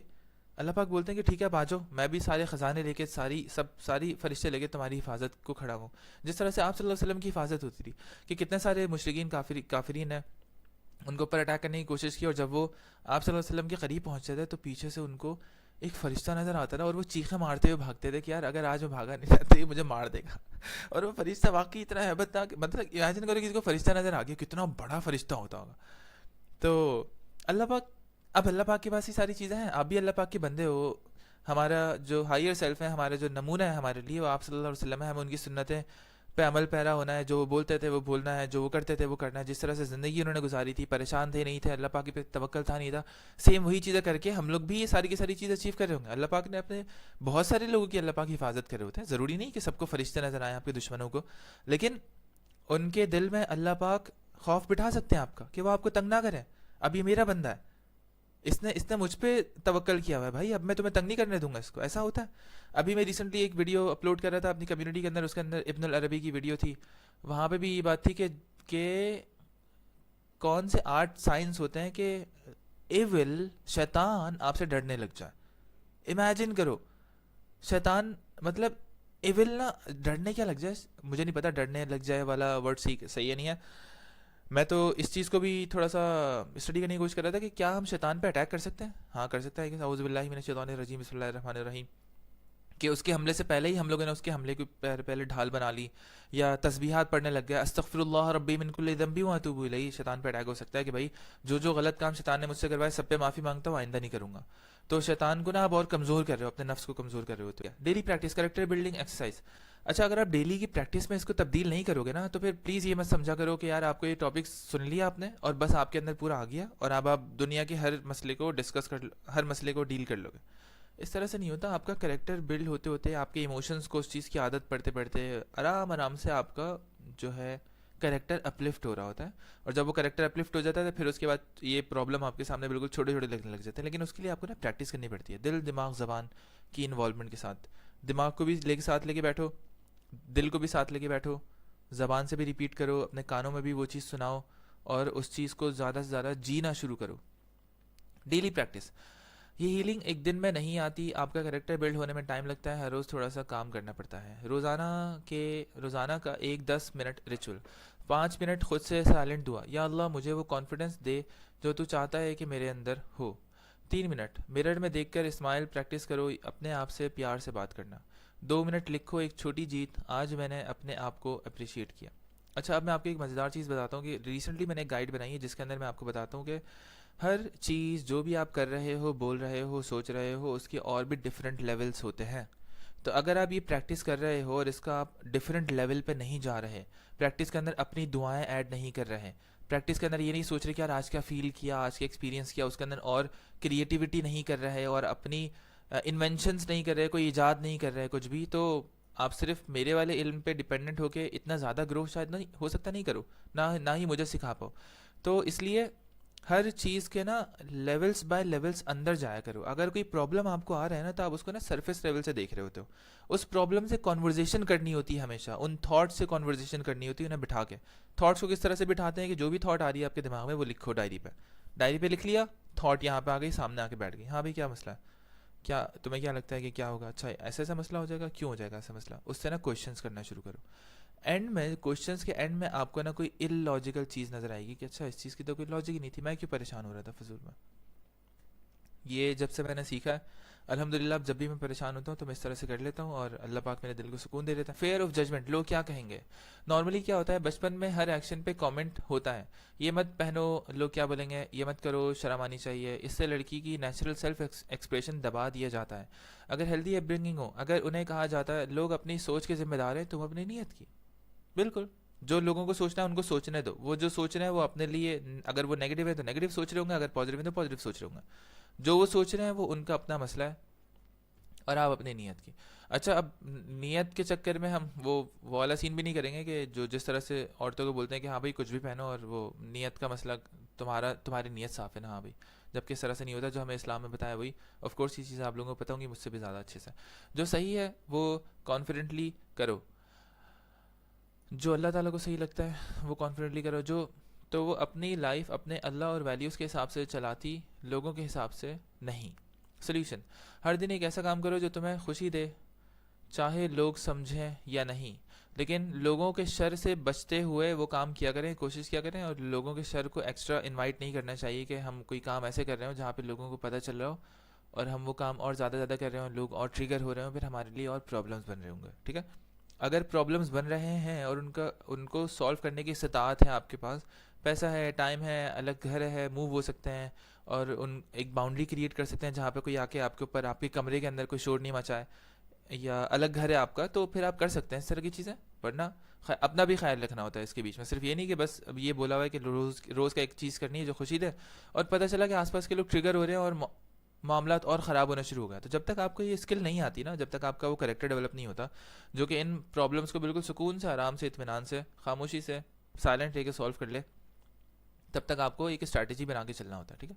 اللہ پاک بولتے ہیں کہ ٹھیک ہے اب آ جاؤ، میں بھی سارے خزانے لے کے ساری فرشتے لے کے تمہاری حفاظت کو کھڑا ہوں. جس طرح سے آپ صلی اللہ علیہ وسلم کی حفاظت ہوتی تھی کہ کتنے سارے مشرکین کافرین ہیں، ان کے اوپر اٹیک کرنے کی کوشش کی، اور جب وہ آپ صلی اللہ علیہ وسلم کے قریب پہنچتے تھے تو پیچھے سے ان کو ایک فرشتہ نظر آتا تھا، اور وہ چیخیں مارتے ہوئے بھاگتے تھے کہ یار اگر آج میں بھاگا نہیں جاتا یہ مجھے مار دے گا. اور وہ فرشتہ واقعی اتنا ہیبت تھا کہ مطلب امیجن کرو کسی کو فرشتہ نظر آ گیا کتنا بڑا فرشتہ ہوتا ہوگا. تو اللہ پاک، اب اللہ پاک کے پاس ہی ساری چیزیں ہیں، آپ بھی اللہ پاک کے بندے ہو. ہمارا جو ہائر سیلف ہے، ہمارا جو نمونہ ہے ہمارے لیے وہ آپ صلی اللہ علیہ وسلم ہے، ہمیں ان کی سنتیں پہ عمل پیرا ہونا ہے، جو وہ بولتے تھے وہ بولنا ہے، جو وہ کرتے تھے وہ کرنا ہے. جس طرح سے زندگی انہوں نے گزاری تھی، پریشان تھے نہیں تھے، اللہ پاک پہ توکل تھا نہیں تھا، سیم وہی چیزیں کر کے ہم لوگ بھی یہ ساری کی ساری چیزیں اچیو کر رہے ہوں گے. اللہ پاک نے اپنے بہت سارے لوگوں کی اللہ پاک حفاظت کرے ہوتے ہیں، ضروری نہیں کہ سب کو فرشتے نظر آئیں آپ کے دشمنوں کو، لیکن ان کے دل میں اللہ پاک خوف بٹھا سکتے ہیں آپ کا کہ وہ آپ کو تنگ نہ کریں. اب یہ میرا بندہ ہے، اس نے مجھ پہ توکل کیا ہوا ہے بھائی، اب میں تمہیں تنگ نہیں کرنے دوں گا اس کو. ایسا ہوتا ہے. ابھی میں ریسنٹلی ایک ویڈیو اپلوڈ کر رہا تھا اپنی کمیونٹی کے اندر، اس کے اندر ابن العربی کی ویڈیو تھی، وہاں پہ بھی یہ بات تھی کہ کون سے 8 سائنس ہوتے ہیں کہ ایول شیطان آپ سے ڈرنے لگ جائے. امیجن کرو شیطان، مطلب ایول نا، ڈرنے کیا لگ جائے، مجھے نہیں پتا ڈرنے لگ جائے والا ورڈ صحیح ہے نہیں ہے. میں تو اس چیز کو بھی تھوڑا سا اسٹڈی کرنے کی کوشش کر رہا تھا کہ کیا ہم شیطان پہ اٹیک کر سکتے ہیں. ہاں کر سکتا ہے کہ اعوذ باللہ من الشیطان الرجیم بسم اللہ الرحمن الرحیم، کہ اس کے حملے سے پہلے ہی ہم لوگوں نے اس کے حملے کی پہلے ڈھال بنا لی، یا تسبیحات پڑھنے لگ گیا، استغفر اللہ ربی من کل ذنب واتوب الیہ. شیطان پہ اٹیک ہو سکتا ہے کہ بھائی جو غلط کام شیطان نے مجھ سے کروائے سب پہ معافی مانگتا ہوں، آئندہ نہیں کروں گا. تو شیطان کو نا آپ اور کمزور کر رہے ہو، اپنے نفس کو کمزور کر رہے ہو. تو daily practice, character building exercise. اچھا اگر آپ ڈیلی کی پریکٹس میں اس کو تبدیل نہیں کرو گے نا تو پھر پلیز یہ مت سمجھا کرو کہ یار آپ کو یہ ٹاپک سن لیا آپ نے اور بس آپ کے اندر پورا آ گیا اور اب آپ دنیا کے ہر مسئلے کو ڈسکس ہر مسئلے کو ڈیل کر لو گے. اس طرح سے نہیں ہوتا. آپ کا کریکٹر بلڈ ہوتے ہوتے، آپ کے ایموشنز کو اس چیز کی عادت پڑتے پڑتے آرام سے آپ کا جو ہے کریکٹر اپلفٹ ہو رہا ہوتا ہے. اور جب وہ کریکٹر اپلفٹ ہو جاتا ہے تو پھر اس کے بعد یہ پرابلم آپ کے سامنے بالکل چھوٹے چھوٹے لگنے لگ جاتے ہیں. لیکن اس کے لیے آپ کو نا پریکٹس کرنی پڑتی ہے، دل دماغ زبان کی انوالومنٹ کے ساتھ. دماغ کو بھی ساتھ لے کے بیٹھو، دل کو بھی ساتھ لے کے بیٹھو، زبان سے بھی ریپیٹ کرو، اپنے کانوں میں بھی وہ چیز سناؤ، اور اس چیز کو زیادہ سے زیادہ جینا شروع کرو. Daily practice. یہ ہیلنگ ایک دن میں نہیں آتی، آپ کا کریکٹر بلڈ ہونے میں ٹائم لگتا ہے، ہر روز تھوڑا سا کام کرنا پڑتا ہے. روزانہ کا ایک 10 منٹ ریچول. 5 منٹ خود سے سائلنٹ دعا، یا اللہ مجھے وہ کانفیڈنس دے جو تو چاہتا ہے کہ میرے اندر ہو. 3 منٹ مرر میں دیکھ کر اسمائل پریکٹس کرو، اپنے آپ سے پیار سے بات کرنا. 2 منٹ لکھو ایک چھوٹی جیت، آج میں نے اپنے آپ کو اپریشیٹ کیا. اچھا اب میں آپ کو ایک مزیدار چیز بتاتا ہوں کہ ریسنٹلی میں نے ایک گائیڈ بنائی ہے جس کے اندر میں آپ کو بتاتا ہوں کہ ہر چیز جو بھی آپ کر رہے ہو، بول رہے ہو، سوچ رہے ہو، اس کے اور بھی ڈفرینٹ لیولز ہوتے ہیں. تو اگر آپ یہ پریکٹس کر رہے ہو اور اس کا آپ ڈفرینٹ لیول پہ نہیں جا رہے، پریکٹس کے اندر اپنی دعائیں ایڈ نہیں کر رہے، پریکٹس کے اندر یہ نہیں سوچ رہے کہ یار آج کیا فیل کیا، آج کا ایکسپیرینس کیا، اس کے اندر اور کریٹیوٹی نہیں کر رہے اور اپنی انوینشنز نہیں کر رہے، کوئی ایجاد نہیں کر رہے کچھ بھی، تو آپ صرف میرے والے علم پہ ڈپینڈنٹ ہو کے اتنا زیادہ گرو شاید نہیں ہو سکتا، نہیں کرو، نہ ہی مجھے سکھا پاؤ. تو اس لیے ہر چیز کے نا لیولز بائی لیولز اندر جایا کرو. اگر کوئی پرابلم آپ کو آ رہا ہے نا تو آپ اس کو نا سرفیس لیول سے دیکھ رہے ہوتے ہو. اس پرابلم سے کانورزیشن کرنی ہوتی ہے ہمیشہ، ان تھاٹ سے کانورزیشن کرنی ہوتی ہے انہیں بٹھا کے. تھاٹس کو کس طرح سے بٹھاتے ہیں کہ جو بھی تھاٹ آ رہی ہے آپ کے دماغ میں وہ لکھو ڈائری پہ لکھ لیا، تھاٹ یہاں پہ آ گئی، سامنے آ کے بیٹھ گئی. ہاں بھائی کیا مسئلہ ہے، کیا تمہیں کیا لگتا ہے کہ کیا ہوگا، اچھا ایسا مسئلہ ہو جائے گا، کیوں ہو جائے گا ایسا مسئلہ. اس سے نا کویشچنس کرنا شروع کرو. اینڈ میں کویشچنس کے اینڈ میں آپ کو نا کوئی ان لاجیکل چیز نظر آئے گی کہ اچھا اس چیز کی تو کوئی لاجک ہی نہیں تھی، میں کیوں پریشان ہو رہا تھا فضول میں. یہ جب سے میں نے سیکھا ہے الحمدللہ اب جب بھی میں پریشان ہوتا ہوں تو میں اس طرح سے کر لیتا ہوں اور اللہ پاک میرے دل کو سکون دے دیتا ہے. فیئر آف ججمنٹ, لوگ کیا کہیں گے. نارملی کیا ہوتا ہے بچپن میں ہر ایکشن پہ کامنٹ ہوتا ہے, یہ مت پہنو, لوگ کیا بولیں گے, یہ مت کرو, شرم آنی چاہیے. اس سے لڑکی کی نیچرل سیلف ایکسپریشن دبا دیا جاتا ہے. اگر ہیلدی اپ برنگنگ ہو, اگر انہیں کہا جاتا ہے لوگ اپنی سوچ کے ذمہ دار ہیں, تم اپنی نیت کی. بالکل, جو لوگوں کو سوچنا ہے ان کو سوچنے دو, وہ جو سوچ رہے ہیں وہ اپنے لیے, اگر وہ نیگیٹو ہے تو نیگیٹو سوچ رہے ہوں گے, اگر پازیٹیو ہے تو پازیٹیو سوچ رہے ہوں گے. جو وہ سوچ رہے ہیں وہ ان کا اپنا مسئلہ ہے, اور آپ اپنی نیت کی. اچھا, اب نیت کے چکر میں ہم وہ والا سین بھی نہیں کریں گے کہ جو جس طرح سے عورتوں کو بولتے ہیں کہ ہاں بھائی کچھ بھی پہنو, اور وہ نیت کا مسئلہ تمہاری نیت صاف ہے نا, ہاں بھائی, جبکہ اس طرح سے نہیں ہوتا. جو ہمیں اسلام میں بتایا وہی, آف کورس یہ چیزیں آپ لوگوں کو پتہ ہوں گی مجھ سے بھی زیادہ اچھے سے. جو صحیح ہے وہ کانفیڈنٹلی کرو, جو اللہ تعالیٰ کو صحیح لگتا ہے وہ کانفیڈنٹلی کرو. تو وہ اپنی لائف اپنے اللہ اور ویلیوز کے حساب سے چلاتی, لوگوں کے حساب سے نہیں. سلیوشن, ہر دن ایک ایسا کام کرو جو تمہیں خوشی دے, چاہے لوگ سمجھیں یا نہیں, لیکن لوگوں کے شر سے بچتے ہوئے وہ کام کیا کریں, کوشش کیا کریں. اور لوگوں کے شر کو ایکسٹرا انوائٹ نہیں کرنا چاہیے کہ ہم کوئی کام ایسے کر رہے ہوں جہاں پہ لوگوں کو پتہ چل رہا ہو اور ہم وہ کام اور زیادہ کر رہے ہوں, لوگ اور ٹریگر ہو رہے ہوں, پھر ہمارے لیے اور پرابلمس بن رہے ہوں گے. ٹھیک ہے, اگر پرابلمس بن رہے ہیں اور ان کو سالو کرنے کی استطاعت ہے آپ کے پاس, پیسہ ہے, ٹائم ہے, الگ گھر ہے, موو ہو سکتے ہیں, اور ایک باؤنڈری کریٹ کر سکتے ہیں جہاں پہ کوئی آ کے آپ کے اوپر, آپ کے کمرے کے اندر کوئی شور نہیں مچائے, یا الگ گھر ہے آپ کا, تو پھر آپ کر سکتے ہیں اس طرح کی چیزیں. ورنہ اپنا بھی خیال رکھنا ہوتا ہے اس کے بیچ میں. صرف یہ نہیں کہ بس اب یہ بولا ہوا ہے کہ روز کا ایک چیز کرنی ہے جو خوشی دے, اور پتہ چلا کہ آس پاس کے لوگ ٹریگر ہو رہے ہیں اور معاملات اور خراب ہونا شروع ہو گیا. تو جب تک آپ کو یہ اسکل نہیں آتی نا, جب تک آپ کا وہ کریکٹر ڈیولپ نہیں ہوتا جو کہ ان پرابلمس کو بالکل سکون سے, آرام سے, اطمینان سے, خاموشی سے, سائلنٹ رہ کے سالو کر لے, تب تک آپ کو ایک اسٹریٹجی بنا کے چلنا ہوتا ہے. ٹھیک ہے,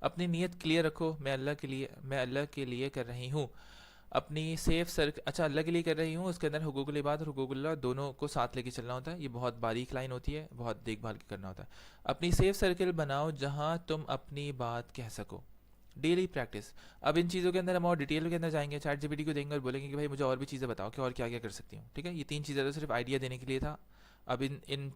اپنی نیت کلیئر رکھو, میں اللہ کے لیے کر رہی ہوں. اپنی سیف سرکل, اچھا اللہ کے لیے کر رہی ہوں, اس کے اندر حقوق العباد اور حقوق اللہ دونوں کو ساتھ لے کے چلنا ہوتا ہے. یہ بہت باریک لائن ہوتی ہے, بہت دیکھ بھال کے کرنا ہوتا ہے. اپنی سیف سرکل بناؤ جہاں تم اپنی بات کہہ سکو. ڈیلی پریکٹس, اب ان چیزوں کے اندر ہم اور ڈیٹیل کے اندر جائیں گے, چیٹ جی پی ٹی کو دیں گے اور بولیں گے کہ بھائی مجھے اور بھی چیزیں بتاؤ کہ اور کیا کیا کر سکتی ہوں. ٹھیک ہے, یہ 3 چیزیں تو صرف آئیڈیا دینے کے لیے تھا. اب ان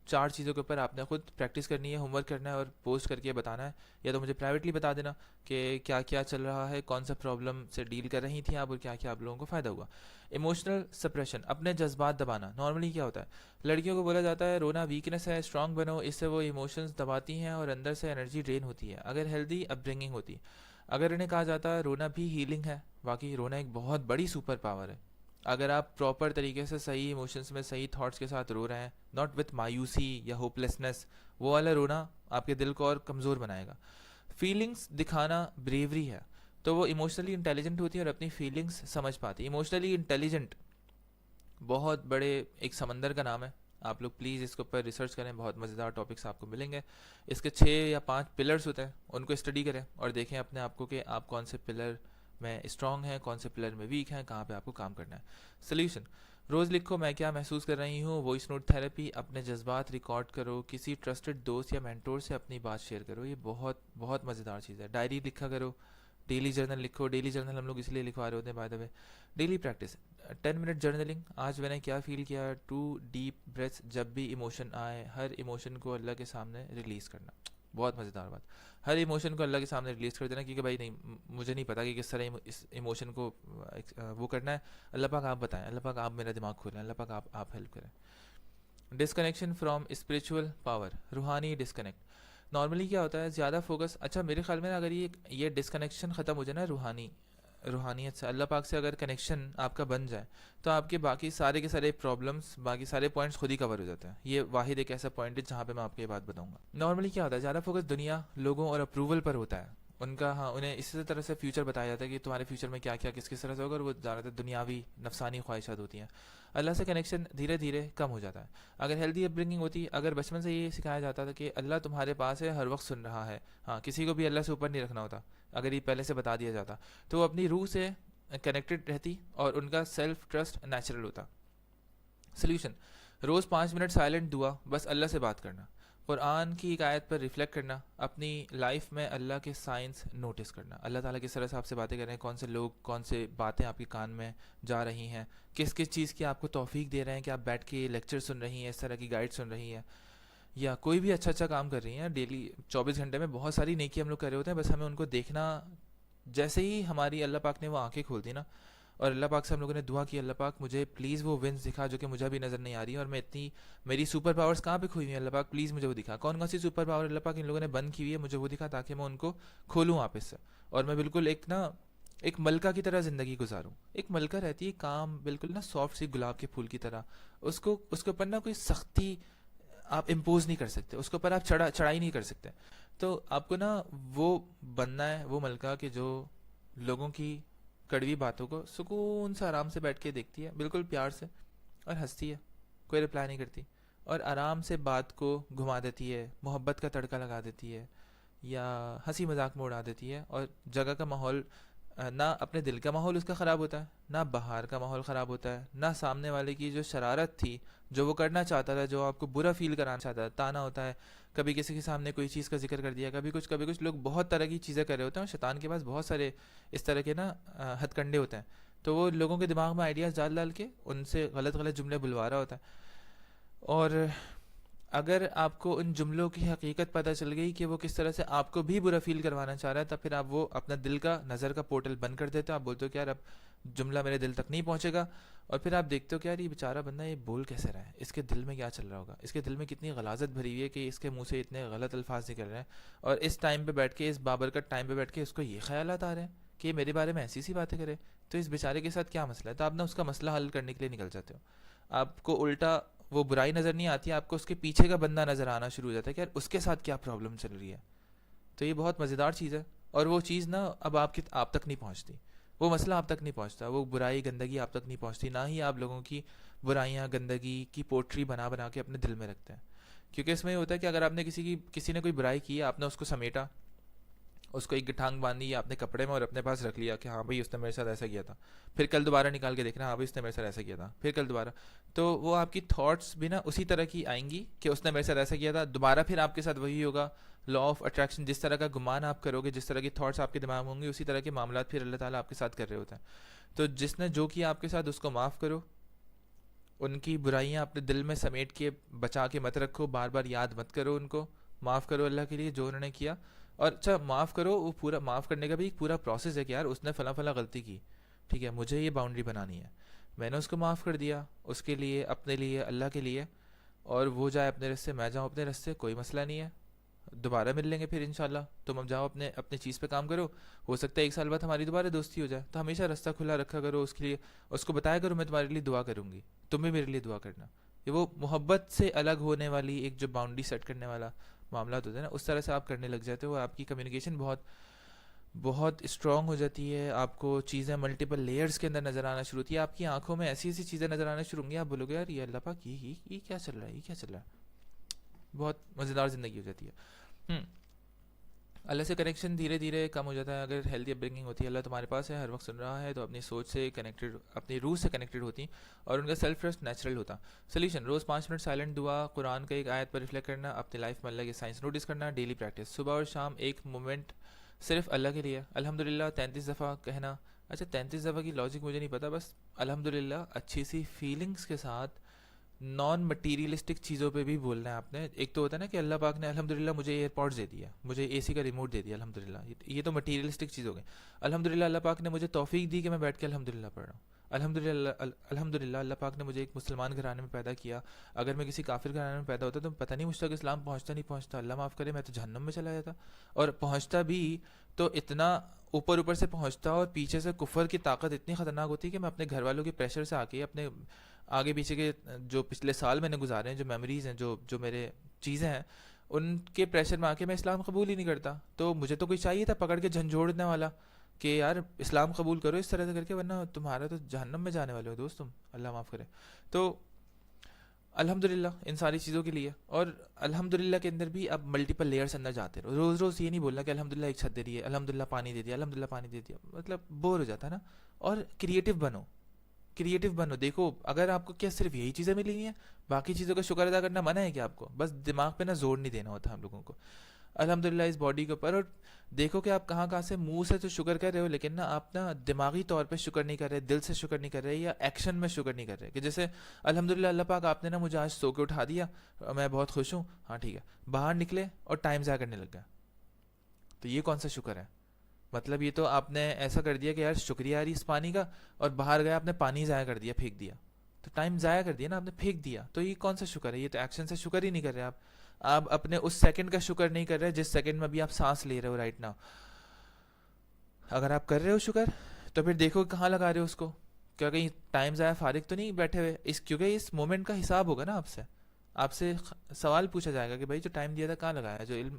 4 چیزوں کے اوپر آپ نے خود پریکٹس کرنی ہے, ہوم ورک کرنا ہے اور پوسٹ کر کے بتانا ہے, یا تو مجھے پرائیویٹلی بتا دینا کہ کیا کیا چل رہا ہے, کون سا پرابلم سے ڈیل کر رہی تھیں آپ, اور کیا کیا آپ لوگوں کو فائدہ ہوا. ایموشنل سپریشن, اپنے جذبات دبانا. نارملی کیا ہوتا ہے لڑکیوں کو بولا جاتا ہے رونا ویکنس ہے, اسٹرانگ بنو, اس سے وہ ایموشنز دباتی ہیں اور اندر سے انرجی ڈرین ہوتی ہے. اگر ہیلدی اپ برنگنگ ہوتی, اگر انہیں کہا جاتا ہے رونا بھی ہیلنگ ہے, واقعی رونا ایک بہت بڑی سپر پاور ہے. اگر آپ پراپر طریقے سے صحیح ایموشنس میں صحیح تھاٹس کے ساتھ رو رہے ہیں, ناٹ وتھ مایوسی یا ہوپلیسنس, وہ والا رونا آپ کے دل کو اور کمزور بنائے گا. فیلنگس دکھانا بریوری ہے, تو وہ ایموشنلی انٹیلیجنٹ ہوتی ہے اور اپنی فیلنگس سمجھ پاتی. ایموشنلی انٹیلیجنٹ بہت بڑے ایک سمندر کا نام ہے, آپ لوگ پلیز اس کے اوپر ریسرچ کریں, بہت مزیدار ٹاپکس آپ کو ملیں گے. اس کے 6 یا 5 پلرز ہوتے ہیں, ان کو اسٹڈی کریں اور دیکھیں اپنے آپ کو کہ آپ کون سے پلر میں اسٹرانگ ہیں, کون سے پلر میں ویک ہیں, کہاں پہ آپ کو کام کرنا ہے. سلیوشن, روز لکھو میں کیا محسوس کر رہی ہوں, وائس نوٹ تھراپی, اپنے جذبات ریکارڈ کرو, کسی ٹرسٹڈ دوست یا مینٹور سے اپنی بات شیئر کرو. یہ بہت بہت مزیدار چیز ہے. ڈائری لکھا کرو, ڈیلی جرنل لکھو. ڈیلی جرنل ہم لوگ اس لیے لکھوا رہے ہوتے ہیں by the way. Daily practice 10 minute journaling, آج میں نے کیا فیل کیا, 2 ڈیپ بریتھس, جب بھی ایموشن آئے ہر ایموشن کو اللہ کے سامنے ریلیز کرنا. بہت مزیدار بات, ہر ایموشن کو اللہ کے سامنے ریلیز کر دینا, کیونکہ بھائی نہیں, مجھے نہیں پتا کہ کس طرح اس ایموشن کو وہ کرنا ہے. اللہ پاک آپ بتائیں, اللہ پاک آپ میرا دماغ کھولیں, اللہ پاک آپ ہیلپ کریں. ڈسکنیکشن فرام اسپریچول پاور, روحانی ڈسکنیکٹ. نارملی کیا ہوتا ہے زیادہ فوکس, اچھا میرے خیال میں اگر یہ ڈسکنیکشن ختم ہو جائے نا روحانیت سے, اللہ پاک سے اگر کنیکشن آپ کا بن جائے, تو آپ کے باقی سارے کے سارے پرابلمس, باقی سارے پوائنٹس خود ہی کور ہو جاتے ہیں. یہ واحد ایک ایسا پوائنٹ ہے جہاں پہ میں آپ کو یہ بات بتاؤں گا. نارملی کیا ہوتا ہے زیادہ فوکس دنیا, لوگوں اور اپروول پر ہوتا ہے ان کا. ہاں, انہیں اسی طرح سے فیوچر بتایا جاتا ہے کہ تمہارے فیوچر میں کیا کیا کس طرح سے ہوگا, اور وہ زیادہ تر دنیاوی نفسانی خواہشات ہوتی ہیں. اللہ سے کنیکشن دھیرے دھیرے کم ہو جاتا ہے. اگر ہیلدی اپ برنگنگ ہوتی, اگر بچپن سے یہ سکھایا جاتا تھا کہ اللہ تمہارے پاس ہے, ہر وقت سن رہا ہے, ہاں کسی کو بھی اللہ سے اوپر نہیں رکھنا ہوتا, اگر یہ پہلے سے بتا دیا جاتا, تو وہ اپنی روح سے کنیکٹڈ رہتی اور ان کا سیلف ٹرسٹ نیچرل ہوتا. سلیوشن, روز 5 منٹ سائلنٹ دعا, بس اللہ سے بات کرنا, قرآن کی ایک آیت پر ریفلیکٹ کرنا, اپنی لائف میں اللہ کے سائنس نوٹس کرنا. اللہ تعالیٰ کس طرح سے آپ سے باتیں کر رہے ہیں, کون سے لوگ, کون سے باتیں آپ کے کان میں جا رہی ہیں, کس چیز کی آپ کو توفیق دے رہے ہیں کہ آپ بیٹھ کے لیکچر سن رہی ہیں, اس طرح کی گائیڈ سن رہی ہیں, یا کوئی بھی اچھا کام کر رہی ہیں. ڈیلی 24 گھنٹے میں بہت ساری نیکی ہم لوگ کر رہے ہوتے ہیں, بس ہمیں ان کو جیسے ہی ہماری اللہ پاک نے وہ آنکھیں کھول دی نا، اور اللہ پاک سے ہم لوگوں نے دعا کی اللہ پاک مجھے پلیز وہ ونس دکھا جو کہ مجھے بھی نظر نہیں آ رہی ہے، اور میں اتنی میری سپر پاورز کہاں پہ کھوئی ہوئی ہیں اللہ پاک پلیز مجھے وہ دکھا، کون کون سی سپر پاور اللہ پاک ان لوگوں نے بند کی ہوئی ہے مجھے وہ دکھا، تاکہ میں ان کو کھولوں واپس سے، اور میں بالکل ایک ملکہ کی طرح زندگی گزاروں. ایک ملکہ رہتی ہے کام بالکل نا سافٹ سی گلاب کے پھول کی طرح، اس کے اوپر نا کوئی سختی آپ امپوز نہیں کر سکتے، اس کے اوپر آپ چڑھائی نہیں کر سکتے. تو آپ کو نا وہ بننا ہے وہ ملکہ کہ جو لوگوں کی کڑوی باتوں کو سکون سے آرام سے بیٹھ کے دیکھتی ہے بالکل پیار سے، اور ہنستی ہے، کوئی رپلائی نہیں کرتی، اور آرام سے بات کو گھما دیتی ہے، محبت کا تڑکا لگا دیتی ہے، یا ہنسی مذاق میں اڑا دیتی ہے، اور جگہ کا ماحول نہ اپنے دل کا ماحول اس کا خراب ہوتا ہے، نہ باہر کا ماحول خراب ہوتا ہے، نہ سامنے والے کی جو شرارت تھی، جو وہ کرنا چاہتا تھا، جو آپ کو برا فیل کرانا چاہتا تھا، تانا ہوتا ہے، کبھی کسی کے سامنے کوئی چیز کا ذکر کر دیا، کبھی کچھ لوگ بہت طرح کی چیزیں کر رہے ہوتے ہیں، اور شیطان کے پاس بہت سارے اس طرح کے نا ہتھ کنڈے ہوتے ہیں، تو وہ لوگوں کے دماغ میں آئیڈیاز ڈال کے ان سے غلط غلط جملے بلوا رہا ہوتا ہے. اور اگر آپ کو ان جملوں کی حقیقت پتہ چل گئی کہ وہ کس طرح سے آپ کو بھی برا فیل کروانا چاہ رہا ہے، تب پھر آپ وہ اپنا دل کا نظر کا پورٹل بند کر دیتے ہو. آپ بولتے ہو کہ یار اب جملہ میرے دل تک نہیں پہنچے گا، اور پھر آپ دیکھتے ہو کہ یار یہ بیچارہ بندہ یہ بول کیسے رہا ہے، اس کے دل میں کیا چل رہا ہوگا، اس کے دل میں کتنی غلاظت بھری ہوئی ہے کہ اس کے منہ سے اتنے غلط الفاظ نکل رہے ہیں، اور اس ٹائم پہ بیٹھ کے، اس بابرکت ٹائم پہ بیٹھ کے اس کو یہ خیالات آ رہے ہیں کہ یہ میرے بارے میں ایسی سی باتیں کرے. تو اس بیچارے کے ساتھ کیا مسئلہ ہے؟ تو آپ نا اس کا مسئلہ حل کرنے کے لیے نکل جاتے ہو. آپ کو الٹا وہ برائی نظر نہیں آتی، آپ کو اس کے پیچھے کا بندہ نظر آنا شروع ہو جاتا ہے کہ یار اس کے ساتھ کیا پرابلم چل رہی ہے. تو یہ بہت مزیدار چیز ہے، اور وہ چیز نا اب آپ تک نہیں پہنچتی، وہ مسئلہ آپ تک نہیں پہنچتا، وہ برائی گندگی آپ تک نہیں پہنچتی، نہ ہی آپ لوگوں کی برائیاں گندگی کی پوٹری بنا کے اپنے دل میں رکھتے ہیں. کیونکہ اس میں یہ ہوتا ہے کہ اگر آپ نے کسی نے کوئی برائی کی، آپ نے اس کو سمیٹا، اس کو ایک گٹھانگ باندھی آپ نے کپڑے میں اور اپنے پاس رکھ لیا کہ ہاں بھائی اس نے میرے ساتھ ایسا کیا تھا، پھر کل دوبارہ نکال کے دیکھنا ہاں بھائی اس نے میرے ساتھ ایسا کیا تھا، پھر کل دوبارہ، تو وہ آپ کی تھاٹس بھی نا اسی طرح کی آئیں گی کہ اس نے میرے ساتھ ایسا کیا تھا، دوبارہ پھر آپ کے ساتھ وہی ہوگا. لا آف اٹریکشن، جس طرح کا گمان آپ کرو گے، جس طرح کی تھاٹس آپ کے دماغ میں ہوں گے، اسی طرح کے معاملات پھر اللہ تعالیٰ آپ کے ساتھ کر رہے ہوتے ہیں. تو جس نے جو کیا آپ کے ساتھ اس کو معاف کرو، ان کی برائیاں اپنے دل میں سمیٹ کے بچا کے مت رکھو، بار بار یاد مت کرو ان کو، معاف کرو اللہ کے لیے جو انہوں نے کیا. اور اچھا معاف کرو، وہ پورا معاف کرنے کا بھی ایک پورا پروسیس ہے کہ یار اس نے فلاں فلاں غلطی کی، ٹھیک ہے مجھے یہ باؤنڈری بنانی ہے، میں نے اس کو معاف کر دیا، اس کے لیے، اپنے لیے، اللہ کے لیے، اور وہ جائے اپنے رستے، میں جاؤں اپنے رستے، کوئی مسئلہ نہیں ہے، دوبارہ مل لیں گے پھر انشاءاللہ. تم اب جاؤ اپنے چیز پہ کام کرو، ہو سکتا ہے ایک سال بعد ہماری دوبارہ دوستی ہو جائے. تو ہمیشہ رستہ کھلا رکھا کرو اس کے لیے، اس کو بتایا کرو میں تمہارے لیے دعا کروں گی، تم بھی میرے لیے دعا کرنا. یہ وہ محبت سے الگ ہونے والی ایک جو باؤنڈری سیٹ کرنے والا معاملات ہوتے ہیں نا، اس طرح سے آپ کرنے لگ جاتے ہو، آپ کی کمیونیکیشن بہت بہت اسٹرانگ ہو جاتی ہے، آپ کو چیزیں ملٹیپل لیئرز کے اندر نظر آنا شروع ہوتی ہے، آپ کی آنکھوں میں ایسی ایسی چیزیں نظر آنا شروع ہوں گی، آپ بولو گے یار یہ اللہ پاک یہ کیا چل رہا ہے، یہ کیا چل رہا ہے. بہت مزیدار زندگی ہو جاتی ہے. اللہ سے کنیکشن دھیرے دھیرے کم ہو جاتا ہے. اگر ہیلتھی اپ برنگنگ ہوتی ہے، اللہ تمہارے پاس ہے، ہر وقت سن رہا ہے، تو اپنی سوچ سے کنیکٹڈ، اپنی روح سے کنیکٹڈ ہوتی اور ان کا سیلف ٹرسٹ نیچرل ہوتا. سولوشن: روز 5 منٹ سائلنٹ دعا، قرآن کا ایک آیت پر ریفلیکٹ کرنا، اپنی لائف میں اللہ کی سائنس نوٹس کرنا. ڈیلی پریکٹس: صبح اور شام ایک مومنٹ صرف اللہ کے لیے. الحمدللہ 33 دفعہ کہنا. اچھا 33 دفعہ کی لاجک مجھے نہیں پتا، بس الحمدللہ اچھی سی فیلنگس کے ساتھ نان مٹیریلسٹک چیزوں پہ بھی بولنا ہے آپ نے. ایک تو ہوتا ہے نا کہ اللہ پاک نے الحمدللہ مجھے ایئر پوڈز دے دیا، مجھے اے سی کا ریموٹ دے دیا، الحمدللہ، یہ تو مٹیریلسٹک چیز ہو گئی. الحمدللہ اللہ پاک نے مجھے توفیق دی کہ میں بیٹھ کے الحمدللہ پڑھ رہا ہوں. الحمدللہ اللہ پاک نے مجھے ایک مسلمان گھرانے میں پیدا کیا. اگر میں کسی کافر گھرانے میں پیدا ہوتا تو پتہ نہیں مجھ تک اسلام پہنچتا نہیں پہنچتا، اللہ معاف کرے، میں تو جہنم میں چلا جاتا. اور پہنچتا بھی تو اتنا اوپر سے پہنچتا، اور پیچھے سے کفر کی طاقت اتنی خطرناک ہوتی ہے کہ میں اپنے گھر والوں کے پریشر سے آ کے، اپنے آگے پیچھے کے جو پچھلے سال میں نے گزارے ہیں، جو میموریز ہیں، جو میرے چیزیں ہیں، ان کے پریشر میں آ کے میں اسلام قبول ہی نہیں کرتا. تو مجھے تو کوئی چاہیے تھا پکڑ کے جھنجھوڑنے والا کہ یار اسلام قبول کرو اس طرح سے کر کے، ورنہ تمہارا تو جہنم میں جانے والے ہو دوست تم، اللہ معاف کرے. تو الحمدللہ ان ساری چیزوں کے لیے. اور الحمدللہ کے اندر بھی اب ملٹیپل لیئرس اندر جاتے رہو. روز روز یہ نہیں بولنا کہ الحمدللہ ایک چھت دے دی ہے، الحمدللہ پانی دے دیا، الحمدللہ پانی دے دیا، مطلب بور ہو جاتا ہے نا. اور کریٹو بنو. دیکھو اگر آپ کو کیا صرف یہی چیزیں ملی ہیں، باقی چیزوں کا شکر ادا کرنا منع ہے کہ آپ کو بس دماغ پہ نا زور نہیں دینا ہوتا ہم لوگوں کو. الحمدللہ اس باڈی کے اوپر. اور دیکھو کہ آپ کہاں سے منہ سے تو شکر کر رہے ہو، لیکن نا آپ نا دماغی طور پہ شکر نہیں کر رہے، دل سے شکر نہیں کر رہے، یا ایکشن میں شکر نہیں کر رہے. کہ جیسے الحمدللہ اللہ پاک آپ نے نا مجھے آج سو کے اٹھا دیا، میں بہت خوش ہوں، ہاں ٹھیک ہے، باہر نکلے اور ٹائم ضائع کرنے لگ گیا، تو یہ کون سا شکر ہے؟ مطلب یہ تو آپ نے ایسا کر دیا کہ یار شکریہ یار اس پانی کا، اور باہر گیا آپ نے پانی ضائع کر دیا، پھینک دیا، تو ٹائم ضائع کر دیا نا آپ نے، پھینک دیا، تو یہ کون سا شکر ہے؟ یہ تو ایکشن سے شکر ہی نہیں کر رہے آپ اپنے اس سیکنڈ کا شکر نہیں کر رہے جس سیکنڈ میں ابھی آپ سانس لے رہے ہو رائٹ ناؤ. اگر آپ کر رہے ہو شکر تو پھر دیکھو کہاں لگا رہے ہو اس کو، کیا کہیں ٹائم ضائع فارغ تو نہیں بیٹھے ہوئے کیونکہ اس مومنٹ کا حساب ہوگا نا آپ سے سوال پوچھا جائے گا کہ بھائی جو ٹائم دیا تھا کہاں لگایا، جو علم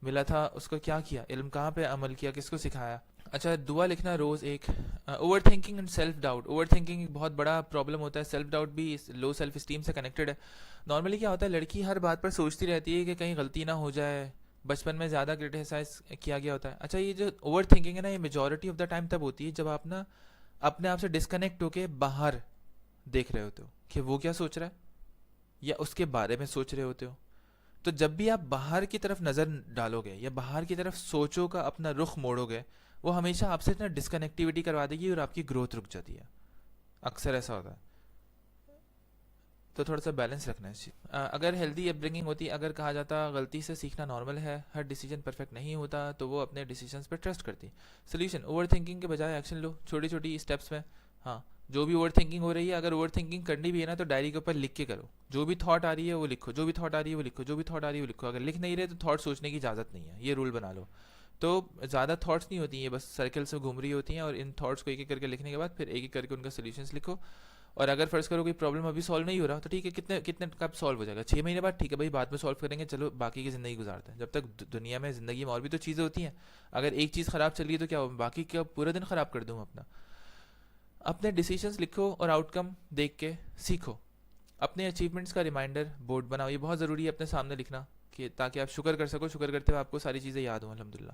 ملا تھا اس کو کیا کیا، علم کہاں پہ عمل کیا، کس کو سکھایا. اچھا دعا لکھنا روز ایک. Over thinking and self doubt. Over thinking ایک بہت بڑا پرابلم ہوتا ہے، سیلف ڈاؤٹ بھی لو سیلف اسٹیم سے کنیکٹڈ ہے. نارملی کیا ہوتا ہے، لڑکی ہر بات پر سوچتی رہتی ہے کہ کہیں غلطی نہ ہو جائے، بچپن میں زیادہ کرٹیسائز کیا گیا ہوتا ہے. اچھا یہ جو اوور تھنکنگ ہے نا، یہ میجورٹی آف دا ٹائم تب ہوتی ہے جب آپ نا اپنے آپ سے ڈسکنیکٹ ہو کے باہر دیکھ رہے ہوتے ہو کہ وہ کیا سوچ رہا ہے یا اس کے بارے میں سوچ رہے ہوتے ہو. تو جب بھی آپ باہر کی طرف نظر ڈالو گے یا باہر کی طرف سوچو کا اپنا رخ موڑو گے، وہ ہمیشہ آپ سے اتنا ڈسکنیکٹیوٹی کروا دے گی اور آپ کی گروتھ رک جاتی ہے. اکثر ایسا ہوتا ہے. تو تھوڑا سا بیلنس رکھنا ہے اس چیز. اگر ہیلدی اپ برنگنگ ہوتی، اگر کہا جاتا غلطی سے سیکھنا نارمل ہے، ہر ڈیسیجن پرفیکٹ نہیں ہوتا، تو وہ اپنے ڈیسیجنس پہ ٹرسٹ کرتی. سولوشن: اوور تھنکنگ کے بجائے ایکشن لو، چھوٹی چھوٹی اسٹیپس میں. ہاں جو بھی اوور تھنکنگ ہو رہی ہے، اگر اوور تھنکنگ کرنی بھی ہے نا تو ڈائری کے اوپر لکھ کے کرو. جو بھی تھاٹ آ رہی ہے وہ لکھو، جو بھی تھاٹ آ رہی ہے وہ لکھو، جو بھی تھاٹ آ رہی ہے وہ لکھو. اگر لکھ نہیں رہے تو تھاٹ سوچنے کی اجازت نہیں ہے، یہ رول بنا لو. تو زیادہ تھاٹس نہیں ہوتی ہیں، یہ بس سرکل سے گھوم رہی ہوتی ہیں، اور ان تھاٹس کو ایک ایک کر کے لکھنے کے بعد پھر ایک ایک کر کے ان کا سولوشنس لکھو. اور اگر فرض کرو کوئی پرابلم ابھی سالو نہیں ہو رہا تو ٹھیک ہے، کتنے کتنے کب سالو ہو جائے گا، 6 مہینے بعد، ٹھیک ہے بھائی بعد میں سالو کریں گے، چلو باقی کی زندگی گزارتے ہیں. جب تک دنیا میں زندگی میں اور بھی تو چیزیں ہوتی ہیں. اگر ایک چیز خراب چل رہی ہے تو کیا ہو، باقی کیا پورا دن خراب کر دوں اپنا. اپنے ڈیسیجنس لکھو اور آؤٹ کم دیکھ کے سیکھو. اپنے اچیومنٹس کا ریمائنڈر بورڈ بناؤ، یہ بہت ضروری ہے اپنے سامنے لکھنا، کہ تاکہ آپ شکر کر سکو، شکر کرتے ہوئے آپ کو ساری چیزیں یاد ہوں الحمدللہ.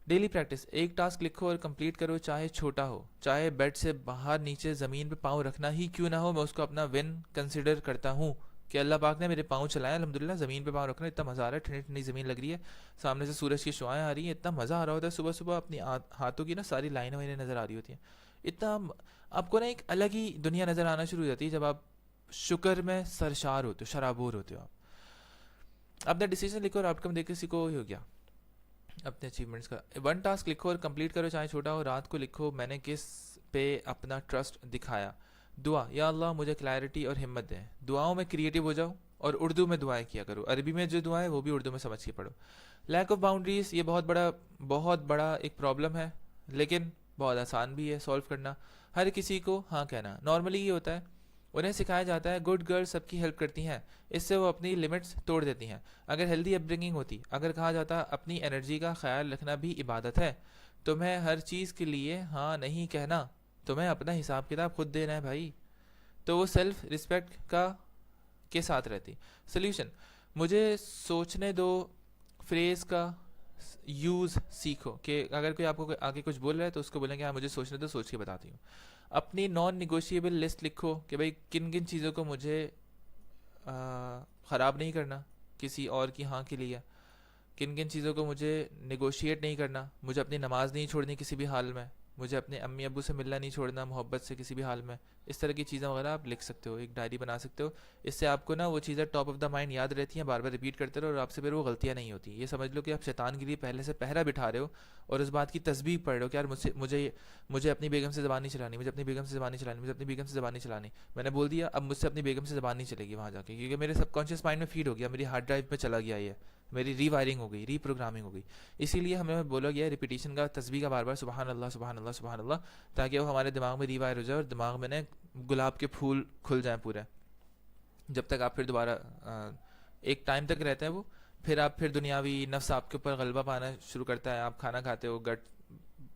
ڈیلی پریکٹس: ایک ٹاسک لکھو اور کمپلیٹ کرو، چاہے چھوٹا ہو، چاہے بیڈ سے باہر نیچے زمین پہ پاؤں رکھنا ہی کیوں نہ ہو. میں اس کو اپنا ون کنسیڈر کرتا ہوں کہ اللہ پاک نے میرے پاؤں چلائے الحمدللہ. زمین پہ پاؤں رکھنا اتنا مزہ آ رہا ہے، ٹھنڈی ٹھنڈی زمین لگ رہی ہے، سامنے سے سورج کی شعائیں آ رہی ہیں، اتنا مزہ آ رہا ہوتا ہے. صبح صبح اپنی ہاتھوں کی نا ساری لائنیں وائنیں نظر آ رہی ہوتی ہیں. اتنا آپ کو نا ایک الگ ہی دنیا نظر آنا شروع ہو جاتی ہے جب آپ شکر میں سرشار ہوتے ہو، شرابور ہوتے ہو. آپ اپنا ڈیسیجن لکھو اور آؤٹ کم دیکھ کے سیکھو. ہو گیا اپنے اچیومنٹس کا. ون ٹاسک لکھو اور کمپلیٹ کرو، چاہے چھوٹا ہو. رات کو لکھو میں نے کس پہ اپنا ٹرسٹ دکھایا. دعا: یا اللہ مجھے کلیئرٹی اور ہمت دیں. دعاؤں میں کریٹیو ہو جاؤ اور اردو میں دعائیں کیا کرو. عربی میں جو دعائیں وہ بھی اردو میں سمجھ کے پڑھو. لیک آف باؤنڈریز: یہ بہت بڑا ایک پرابلم ہے، لیکن بہت آسان بھی ہے سولو کرنا. ہر کسی کو ہاں کہنا. نارملی یہ ہوتا ہے انہیں سکھایا جاتا ہے گڈ گرل سب کی ہیلپ کرتی ہیں، اس سے وہ اپنی لمٹس توڑ دیتی ہیں. اگر ہیلدی اپ برنگنگ ہوتی، اگر کہا جاتا اپنی انرجی کا خیال رکھنا بھی عبادت ہے، تمہیں ہر چیز کے لیے ہاں نہیں کہنا، تمہیں اپنا حساب کتاب خود دینا ہے بھائی، تو وہ سیلف رسپیکٹ کے ساتھ رہتی. سلیوشن: مجھے سوچنے دو فریز کا یوز سیکھو، کہ اگر کوئی آپ کو آگے کچھ بول رہا ہے تو اس کو بولیں کہ ہاں مجھے سوچنے دو، سوچ کے بتاتی ہوں. اپنی نان نیگوشیبل لسٹ لکھو کہ بھائی کن کن چیزوں کو مجھے خراب نہیں کرنا کسی اور کی ہاں کے لیے، کن کن چیزوں کو مجھے نیگوشیٹ نہیں کرنا. مجھے اپنی نماز نہیں چھوڑنی کسی بھی حال میں، مجھے اپنے امی ابو سے ملنا نہیں چھوڑنا محبت سے کسی بھی حال میں. اس طرح کی چیزیں وغیرہ آپ لکھ سکتے ہو، ایک ڈائری بنا سکتے ہو. اس سے آپ کو نا وہ چیزیں ٹاپ آف دا مائنڈ یاد رہتی ہیں، بار بار ریپیٹ کرتے رہو اور آپ سے پھر وہ غلطیاں نہیں ہوتی. یہ سمجھ لو کہ آپ شیطان کے لیے پہلے سے پہرا بٹھا رہے ہو اور اس بات کی تسبیح پڑھ رہے ہو کہ یار مجھے اپنی بیگم سے زبان نہیں چلانی، مجھے اپنی بیگم سے زبان نہیں چلانی، مجھے اپنی بیگم سے زبان نہیں چلانی. میں نے بول دیا اب مجھ سے اپنی بیگم سے زبان نہیں چلے گی وہاں جا کے، کیونکہ میرے سب کانشیس مائنڈ میں فیڈ ہو گیا، میری ہارڈ ڈرائیو میں چلا گیا، یہ میری ری وائرنگ ہو گئی، ری پروگرامنگ ہو گئی. اسی لیے ہمیں بولا گیا ریپیٹیشن کا، تسبیح کا، بار بار سبحان اللہ سبحان اللہ سبحان اللہ، تاکہ وہ ہمارے دماغ میں ری وائر ہو جائے اور دماغ میں نے گلاب کے پھول کھل جائیں پورے. جب تک آپ پھر دوبارہ ایک ٹائم تک رہتے ہیں وہ، پھر آپ پھر دنیاوی نفس آپ کے اوپر غلبہ پانا شروع کرتا ہے. آپ کھانا کھاتے ہو، گٹ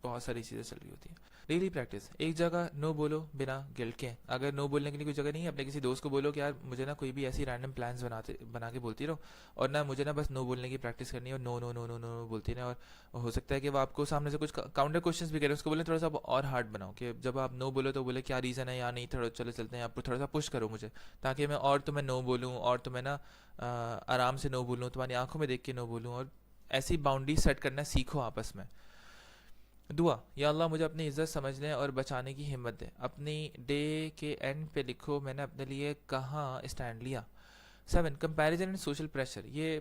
بہت ساری چیزیں چل رہی ہوتی ہیں. ڈیلی پریکٹس: ایک جگہ نو بولو بنا گلٹ کے. اگر نو بولنے کے لیے کوئی جگہ نہیں ہے، اپنے کسی دوست کو بولو کہ یار مجھے نا کوئی بھی ایسی رینڈم پلانس بنا کے بولتی رہو، اور نہ مجھے نا بس نو بولنے کی پریکٹس کرنی ہے، اور نو نو نو نو نو بولتی رہے. اور ہو سکتا ہے کہ وہ آپ کو سامنے سے کچھ کاؤنٹر کوشچنس بھی کریں، اس کو بولیں تھوڑا سا اور ہارڈ بناؤ، کہ جب آپ نو بولو تو بولے کیا ریزن ہے یا نہیں، تھوڑا چلو چلتے ہیں، آپ تھوڑا سا پش کرو مجھے، تاکہ میں اور تمہیں نو بولوں اور تمہیں نا آرام سے نو بولوں، تمہاری آنکھوں میں دیکھ کے نو بولوں. اور ایسی باؤنڈری سیٹ کرنا سیکھو آپس میں. دعا: یا اللہ مجھے اپنی عزت سمجھنے اور بچانے کی ہمت دے. اپنی ڈے کے اینڈ پہ لکھو میں نے اپنے لیے کہاں اسٹینڈ لیا. 7 کمپیریزن اینڈ سوشل پریشر. یہ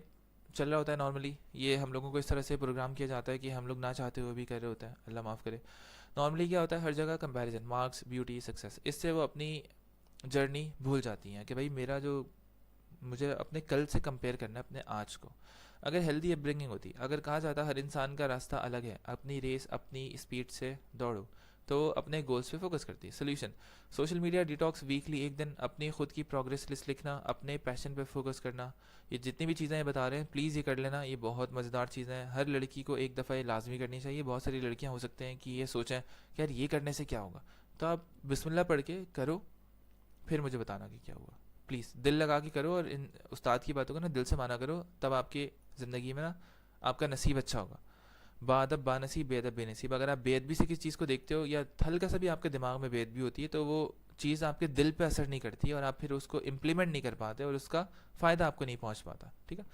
چل رہا ہوتا ہے نارملی. یہ ہم لوگوں کو اس طرح سے پروگرام کیا جاتا ہے کہ ہم لوگ نہ چاہتے ہوئے بھی کر رہے ہوتے ہیں, اللہ معاف کرے. نارملی کیا ہوتا ہے, ہر جگہ کمپیریزن, مارکس, بیوٹی, سکسیس, اس سے وہ اپنی جرنی بھول جاتی ہیں کہ بھائی میرا جو, مجھے اپنے کل سے کمپیئر کرنا ہے اپنے آج کو. اگر ہیلدی اپ برنگنگ ہوتی, اگر کہا جاتا ہر انسان کا راستہ الگ ہے, اپنی ریس اپنی اسپیڈ سے دوڑو, تو اپنے گولز پہ فوکس کرتی. Solution, social media detox, weekly ایک دن اپنی خود کی پروگرس لسٹ لکھنا, اپنے پیشن پہ فوکس کرنا. یہ جتنی بھی چیزیں بتا رہے ہیں پلیز یہ کر لینا, یہ بہت مزیدار چیزیں ہیں, ہر لڑکی کو ایک دفعہ یہ لازمی کرنی چاہیے. بہت ساری لڑکیاں ہو سکتے ہیں کہ یہ سوچیں کہ یار یہ کرنے سے کیا ہوگا, تو آپ بسم اللہ پڑھ کے کرو, پھر مجھے بتانا کہ کیا ہوا. پلیز دل لگا کے کرو, اور ان استاد کی باتوں کو نا دل سے مانا کرو, تب آپ کی زندگی میں نا آپ کا نصیب اچھا ہوگا. بادب با نصیب, بے ادب بے نصیب. اگر آپ بے ادبی سے کسی چیز کو دیکھتے ہو, یا ہلکا سا بھی آپ کے دماغ میں بے ادبی ہوتی ہے, تو وہ چیز آپ کے دل پہ اثر نہیں کرتی, اور آپ پھر اس کو امپلیمنٹ نہیں کر پاتے, اور اس کا فائدہ آپ کو نہیں پہنچ پاتا. ٹھیک ہے.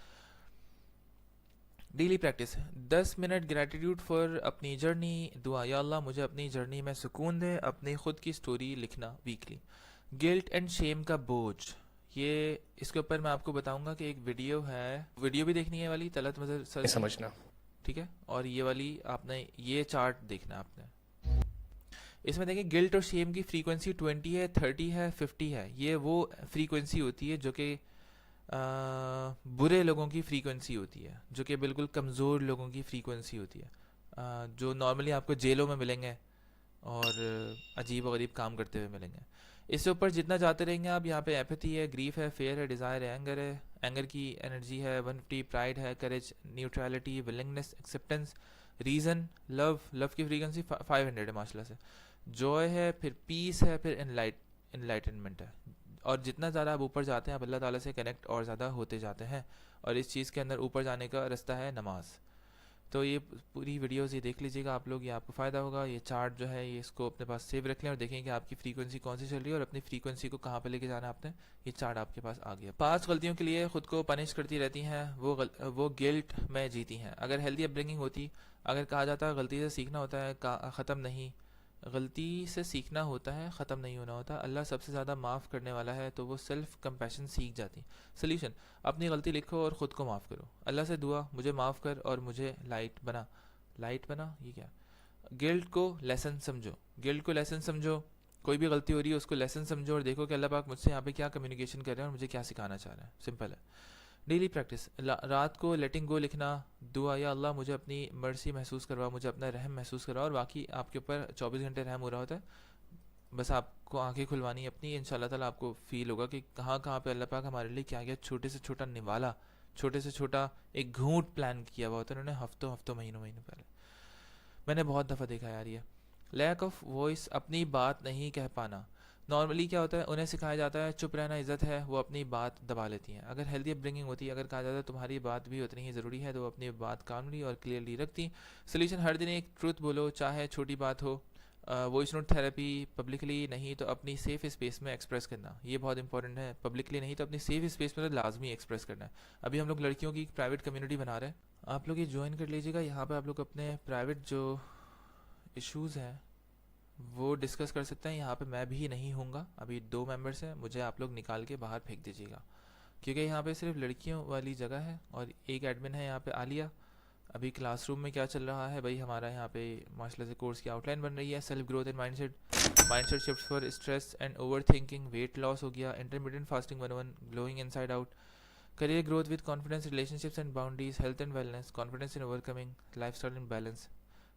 Daily practice, 10 minute gratitude for اپنی جرنی. دعا, یا اللہ مجھے اپنی جرنی میں سکون دے. اپنی خود کی سٹوری لکھنا ویکلی. گلٹ اینڈ شیم کا بوجھ, یہ اس کے اوپر میں آپ کو بتاؤں گا کہ ایک ویڈیو ہے, ویڈیو بھی دیکھنی ہے والی طلعت مظہر سر کی, سمجھنا. ٹھیک ہے, اور یہ والی آپ نے یہ چارٹ دیکھنا ہے آپ نے. اس میں دیکھیں گلٹ اور شیم کی فریکوینسی 20 ہے, 30 ہے, 50 ہے. یہ وہ فریکوینسی ہوتی ہے جو کہ برے لوگوں کی فریکوینسی ہوتی ہے, جو کہ بالکل کمزور لوگوں کی فریکوینسی ہوتی ہے, جو نارملی آپ کو جیلوں میں ملیں گے اور عجیب و غریب کام کرتے ہوئے ملیں گے. اس سے اوپر جتنا جاتے رہیں گے آپ, یہاں پہ ایپتھی ہے, گریف ہے, فیئر ہے, ڈیزائر ہے, اینگر ہے, اینگر کی انرجی ہے 150, پرائڈ ہے, courage, neutrality, willingness, acceptance, reason, love, love کی فریکوینسی 500 ہے ماشاء اللہ سے, جوائے ہے, پھر پیس ہے, پھر انلائٹنمنٹ ہے. اور جتنا زیادہ آپ اوپر جاتے ہیں آپ اللہ تعالیٰ سے کنیکٹ اور زیادہ ہوتے جاتے ہیں, اور اس چیز کے اندر اوپر جانے کا رستہ ہے نماز. تو یہ پوری ویڈیوز یہ دیکھ لیجیے گا آپ لوگ, یہ آپ کو فائدہ ہوگا. یہ چارٹ جو ہے یہ اس کو اپنے پاس سیو رکھ لیں, اور دیکھیں کہ آپ کی فریکوینسی کون سی چل رہی ہے, اور اپنی فریکوینسی کو کہاں پہ لے کے جانا ہے آپ نے. یہ چارٹ آپ کے پاس آ گیا. 5 غلطیوں کے لیے خود کو پنش کرتی رہتی ہیں, وہ گلٹ میں جیتی ہیں. اگر ہیلدی اپ برنگنگ ہوتی, اگر کہا جاتا ہے غلطی سے سیکھنا ہوتا ہے, ختم نہیں, غلطی سے سیکھنا ہوتا ہے, ختم نہیں ہونا ہوتا. اللہ سب سے زیادہ معاف کرنے والا ہے, تو وہ سیلف کمپیشن سیکھ جاتی. سلیوشن, اپنی غلطی لکھو اور خود کو معاف کرو. اللہ سے دعا, مجھے معاف کر اور مجھے لائٹ بنا. لائٹ بنا, یہ کیا. گلٹ کو لیسن سمجھو, گلٹ کو لیسن سمجھو. کوئی بھی غلطی ہو رہی ہے اس کو لیسن سمجھو, اور دیکھو کہ اللہ پاک مجھ سے یہاں پہ کیا کمیونیکیشن کر رہے ہیں اور مجھے کیا سکھانا چاہ رہے ہیں. سمپل ہے. ڈیلی پریکٹس, رات کو لیٹنگ گو لکھنا. دعا, یا اللہ مجھے اپنی مرسی محسوس کروا, مجھے اپنا رحم محسوس کروا. اور باقی آپ کے اوپر 24 گھنٹے رحم ہو رہا ہوتا ہے, بس آپ کو آنکھیں کھلوانی اپنی, ان شاء اللہ تعالیٰ آپ کو فیل ہوگا کہ کہاں کہاں پہ اللہ پاک ہمارے لیے کیا کیا چھوٹے سے چھوٹا نوالا, چھوٹے سے چھوٹا ایک گھونٹ پلان کیا ہوا ہوتا ہے انہوں نے ہفتوں مہینوں پہلے. میں نے بہت دفعہ دیکھا یار یہ. لیک آف وائس, اپنی بات نہیں کہہ پانا. نارملی کیا ہوتا ہے, انہیں سکھایا جاتا ہے چپ رہنا عزت ہے, وہ اپنی بات دبا لیتی ہیں. اگر ہیلدی اپ برنگنگ ہوتی ہے, اگر کہا جاتا ہے تمہاری بات بھی اتنی ہی ضروری ہے, تو وہ اپنی بات کاملی اور کلیئرلی رکھتی. سولوشن, ہر دن ایک ٹروتھ بولو, چاہے چھوٹی بات ہو. وائس نوٹ تھراپی, پبلکلی نہیں تو اپنی سیف اسپیس میں ایکسپریس کرنا, یہ بہت امپورٹنٹ ہے. پبلکلی نہیں تو اپنی سیف اسپیس میں تو لازمی ایکسپریس کرنا ہے. ابھی ہم لوگ لڑکیوں کی پرائیویٹ کمیونٹی بنا رہے ہیں, آپ لوگ یہ جوائن کر لیجیے گا. یہاں پہ آپ لوگ اپنے پرائیویٹ جو ایشوز ہیں وہ ڈسکس کر سکتے ہیں. یہاں پہ میں بھی نہیں ہوں گا, ابھی 2 ممبرس ہیں, مجھے آپ لوگ نکال کے باہر پھینک دیجیے گا, کیونکہ یہاں پہ صرف لڑکیوں والی جگہ ہے. اور ایک ایڈمن ہے یہاں پہ عالیہ. ابھی کلاس روم میں کیا چل رہا ہے بھائی, ہمارا یہاں پہ ماشاء اللہ سے کورس کی آؤٹ لائن بن رہی ہے. Self growth and mindset shift for stress and overthinking, weight loss ہو گیا, intermediate fasting 101, glowing inside out, career growth with confidence, relationships and boundaries, health and wellness, confidence in overcoming, lifestyle and balance,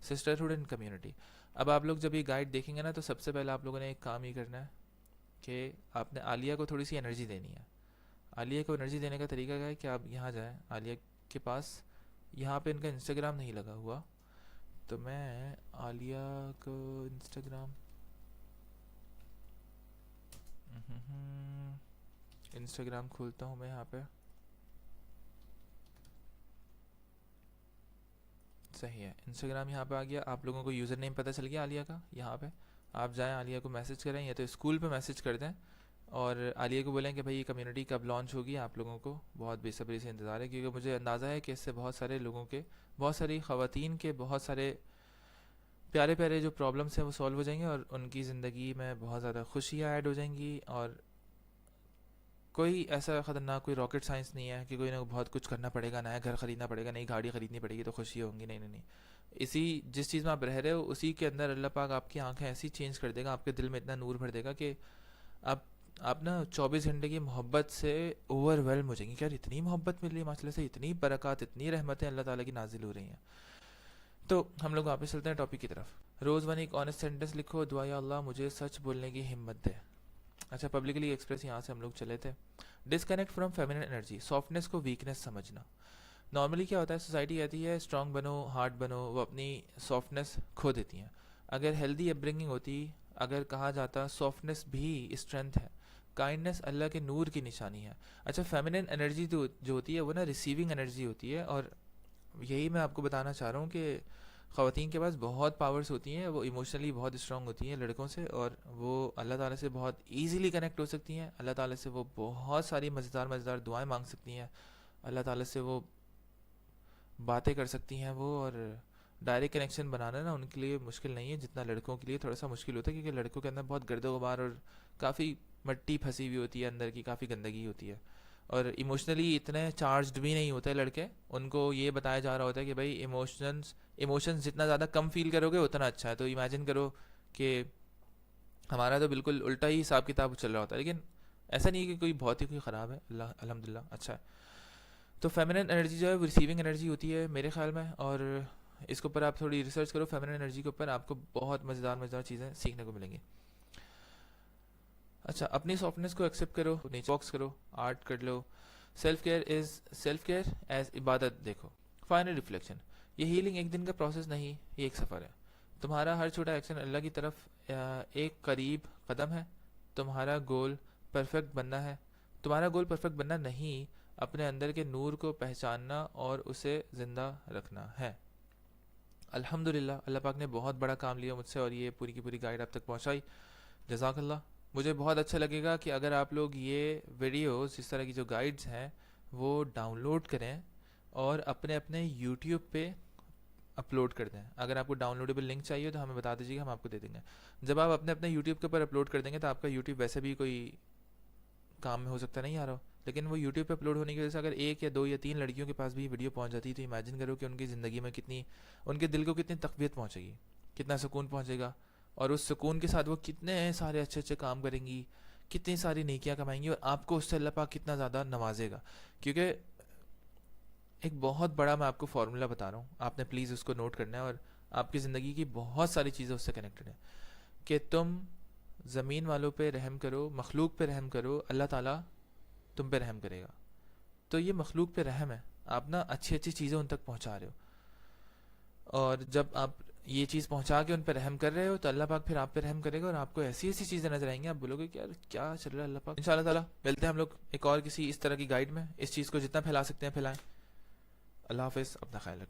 sisterhood and community. اب آپ لوگ جب یہ guide دیکھیں گے نا, تو سب سے پہلے آپ لوگوں نے ایک کام یہ کرنا ہے کہ آپ نے عالیہ کو تھوڑی سی انرجی دینی ہے. عالیہ کو انرجی دینے کا طریقہ کیا ہے کہ آپ یہاں جائیں عالیہ کے پاس. یہاں پہ ان کا انسٹاگرام نہیں لگا ہوا, تو میں عالیہ کو انسٹاگرام کھولتا ہوں میں یہاں پہ. صحیح ہے, انسٹاگرام یہاں پہ آ گیا. آپ لوگوں کو یوزر نیم پتہ چل گیا عالیہ کا. یہاں پہ آپ جائیں, عالیہ کو میسج کریں, یا تو اسکول پہ میسج کر دیں, اور عالیہ کو بولیں کہ بھائی یہ کمیونٹی کب لانچ ہوگی. آپ لوگوں کو بہت بے صبری سے انتظار ہے, کیونکہ مجھے اندازہ ہے کہ اس سے بہت سارے لوگوں کے, بہت ساری خواتین کے بہت سارے پیارے پیارے جو پرابلمس ہیں وہ سالو ہو جائیں گے, اور ان کی زندگی میں بہت زیادہ خوشیاں ایڈ ہو جائیں گی, اور کوئی ایسا خطرناک کوئی راکٹ سائنس نہیں ہے کہ کوئی نہ بہت کچھ کرنا پڑے گا، نیا گھر خریدنا پڑے گا، نئی گاڑی خریدنی پڑے گی تو خوشی ہوں گی. نہیں نہیں نہیں، اسی جس چیز میں آپ رہ رہے ہو اسی کے اندر اللہ پاک آپ کی آنکھیں ایسی چینج کر دے گا، آپ کے دل میں اتنا نور بھر دے گا کہ آپ آپ نا 24 گھنٹے کی محبت سے اوور ویلم ہو جائیں گے کہ یار اتنی محبت مل رہی ہے ماشاء اللہ سے، اتنی برکات، اتنی رحمتیں اللہ تعالیٰ کی نازل ہو رہی ہیں. تو ہم لوگ واپس چلتے ہیں ٹاپک کی طرف. روز ون ایک آنےسٹ سینٹینس لکھو، دعا یا اللہ مجھے سچ بولنے کی ہمت دے. اچھا، پبلکلی ایکسپریس یہاں سے ہم لوگ چلے تھے. Disconnect from feminine energy, softness کو ویکنیس سمجھنا. نارملی کیا ہوتا ہے، سوسائٹی کہتی ہے اسٹرانگ بنو، ہارڈ بنو، وہ اپنی سافٹنس کھو دیتی ہیں. اگر ہیلدی اپ برنگنگ ہوتی، اگر کہا جاتا سافٹنس بھی اسٹرینتھ ہے، کائنڈنس اللہ کے نور کی نشانی ہے. اچھا، فیمینن انرجی جو ہوتی ہے وہ نا ریسیونگ انرجی ہوتی ہے، اور یہی میں آپ کو بتانا چاہ رہا ہوں کہ خواتین کے پاس بہت پاورز ہوتی ہیں، وہ ایموشنلی بہت اسٹرانگ ہوتی ہیں لڑکوں سے، اور وہ اللہ تعالیٰ سے بہت ایزیلی کنیکٹ ہو سکتی ہیں. اللہ تعالیٰ سے وہ بہت ساری مزیدار مزیدار دعائیں مانگ سکتی ہیں. اللہ تعالیٰ سے وہ باتیں کر سکتی ہیں وہ، اور ڈائریکٹ کنیکشن بنانا نا ان کے لیے مشکل نہیں ہے جتنا لڑکوں کے لیے تھوڑا سا مشکل ہوتا ہے، کیونکہ لڑکوں کے اندر بہت گرد و غبار اور کافی مٹی پھنسی ہوئی ہوتی ہے اندر کی، کافی گندگی ہوتی ہے، اور ایموشنلی اتنے چارجڈ بھی نہیں ہوتے لڑکے. ان کو یہ بتایا جا رہا ہوتا ہے کہ بھائی ایموشنز جتنا زیادہ کم فیل کرو گے اتنا اچھا ہے. تو امیجن کرو کہ ہمارا تو بالکل الٹا ہی حساب کتاب چل رہا ہوتا ہے، لیکن ایسا نہیں ہے کہ کوئی بہت ہی کوئی خراب ہے، اللہ الحمدللہ اچھا ہے. تو فیمینن انرجی جو ہے وہ ریسیونگ انرجی ہوتی ہے میرے خیال میں، اور اس کے اوپر آپ تھوڑی ریسرچ کرو فیمینن انرجی کے اوپر، آپ کو بہت مزیدار مزیدار چیزیں سیکھنے کو ملیں گی. اچھا، اپنی سافٹنس کو ایکسیپٹ کرو، نیچر باکس کرو، آرٹ کر لو. سیلف کیئر ایز عبادت دیکھو. فائنل ریفلیکشن، یہ ہیلنگ ایک دن کا پروسیس نہیں، یہ ایک سفر ہے. تمہارا ہر چھوٹا ایکشن اللہ کی طرف ایک قریب قدم ہے. تمہارا گول پرفیکٹ بننا ہے، تمہارا گول پرفیکٹ بننا نہیں، اپنے اندر کے نور کو پہچاننا اور اسے زندہ رکھنا ہے. الحمدللہ اللہ پاک نے بہت بڑا کام لیا مجھ سے، اور یہ پوری کی پوری گائیڈ آپ تک پہنچائی. جزاک اللہ. مجھے بہت اچھا لگے گا کہ اگر آپ لوگ یہ ویڈیوز، اس طرح کی جو گائیڈز ہیں وہ ڈاؤن لوڈ کریں اور اپنے اپنے یوٹیوب پہ اپلوڈ کر دیں. اگر آپ کو ڈاؤن لوڈیبل لنک چاہیے تو ہمیں بتا دیجیے گا، ہم آپ کو دے دیں گے. جب آپ اپنے اپنے یوٹیوب کے اوپر اپلوڈ کر دیں گے تو آپ کا یوٹیوب ویسے بھی کوئی کام میں ہو سکتا نہیں آ رہا ہو، لیکن وہ یوٹیوب پہ اپلوڈ ہونے کی وجہ سے اگر 1 یا 2 یا 3 لڑکیوں کے پاس بھی ویڈیو پہنچ جاتی ہے تو امیجن کرو کہ ان کی زندگی میں کتنی، ان کے دل کو کتنی تقویت پہنچے گی، کتنا سکون پہنچے گا، اور اس سکون کے ساتھ وہ کتنے سارے اچھے اچھے کام کریں گی، کتنی ساری نیکیاں کمائیں گی، اور آپ کو اس سے اللہ پاک کتنا زیادہ نوازے گا. کیونکہ ایک بہت بڑا میں آپ کو فارمولا بتا رہا ہوں، آپ نے پلیز اس کو نوٹ کرنا ہے، اور آپ کی زندگی کی بہت ساری چیزیں اس سے کنیکٹڈ ہیں. کہ تم زمین والوں پہ رحم کرو، مخلوق پہ رحم کرو، اللہ تعالیٰ تم پہ رحم کرے گا. تو یہ مخلوق پہ رحم ہے، آپ نا اچھی اچھی چیزیں ان تک پہنچا رہے ہو، اور جب آپ یہ چیز پہنچا کے ان پہ رحم کر رہے ہو تو اللہ پاک پھر آپ پہ رحم کرے گا، اور آپ کو ایسی ایسی چیزیں نظر آئیں گی، آپ بولو گے کہ یار کیا چل رہا ہے اللہ پاک. انشاءاللہ تعالیٰ ملتے ہیں ہم لوگ ایک اور کسی اس طرح کی گائیڈ میں. اس چیز کو جتنا پھیلا سکتے ہیں پھیلائیں. اللہ حافظ، اپنا خیال رکھیں.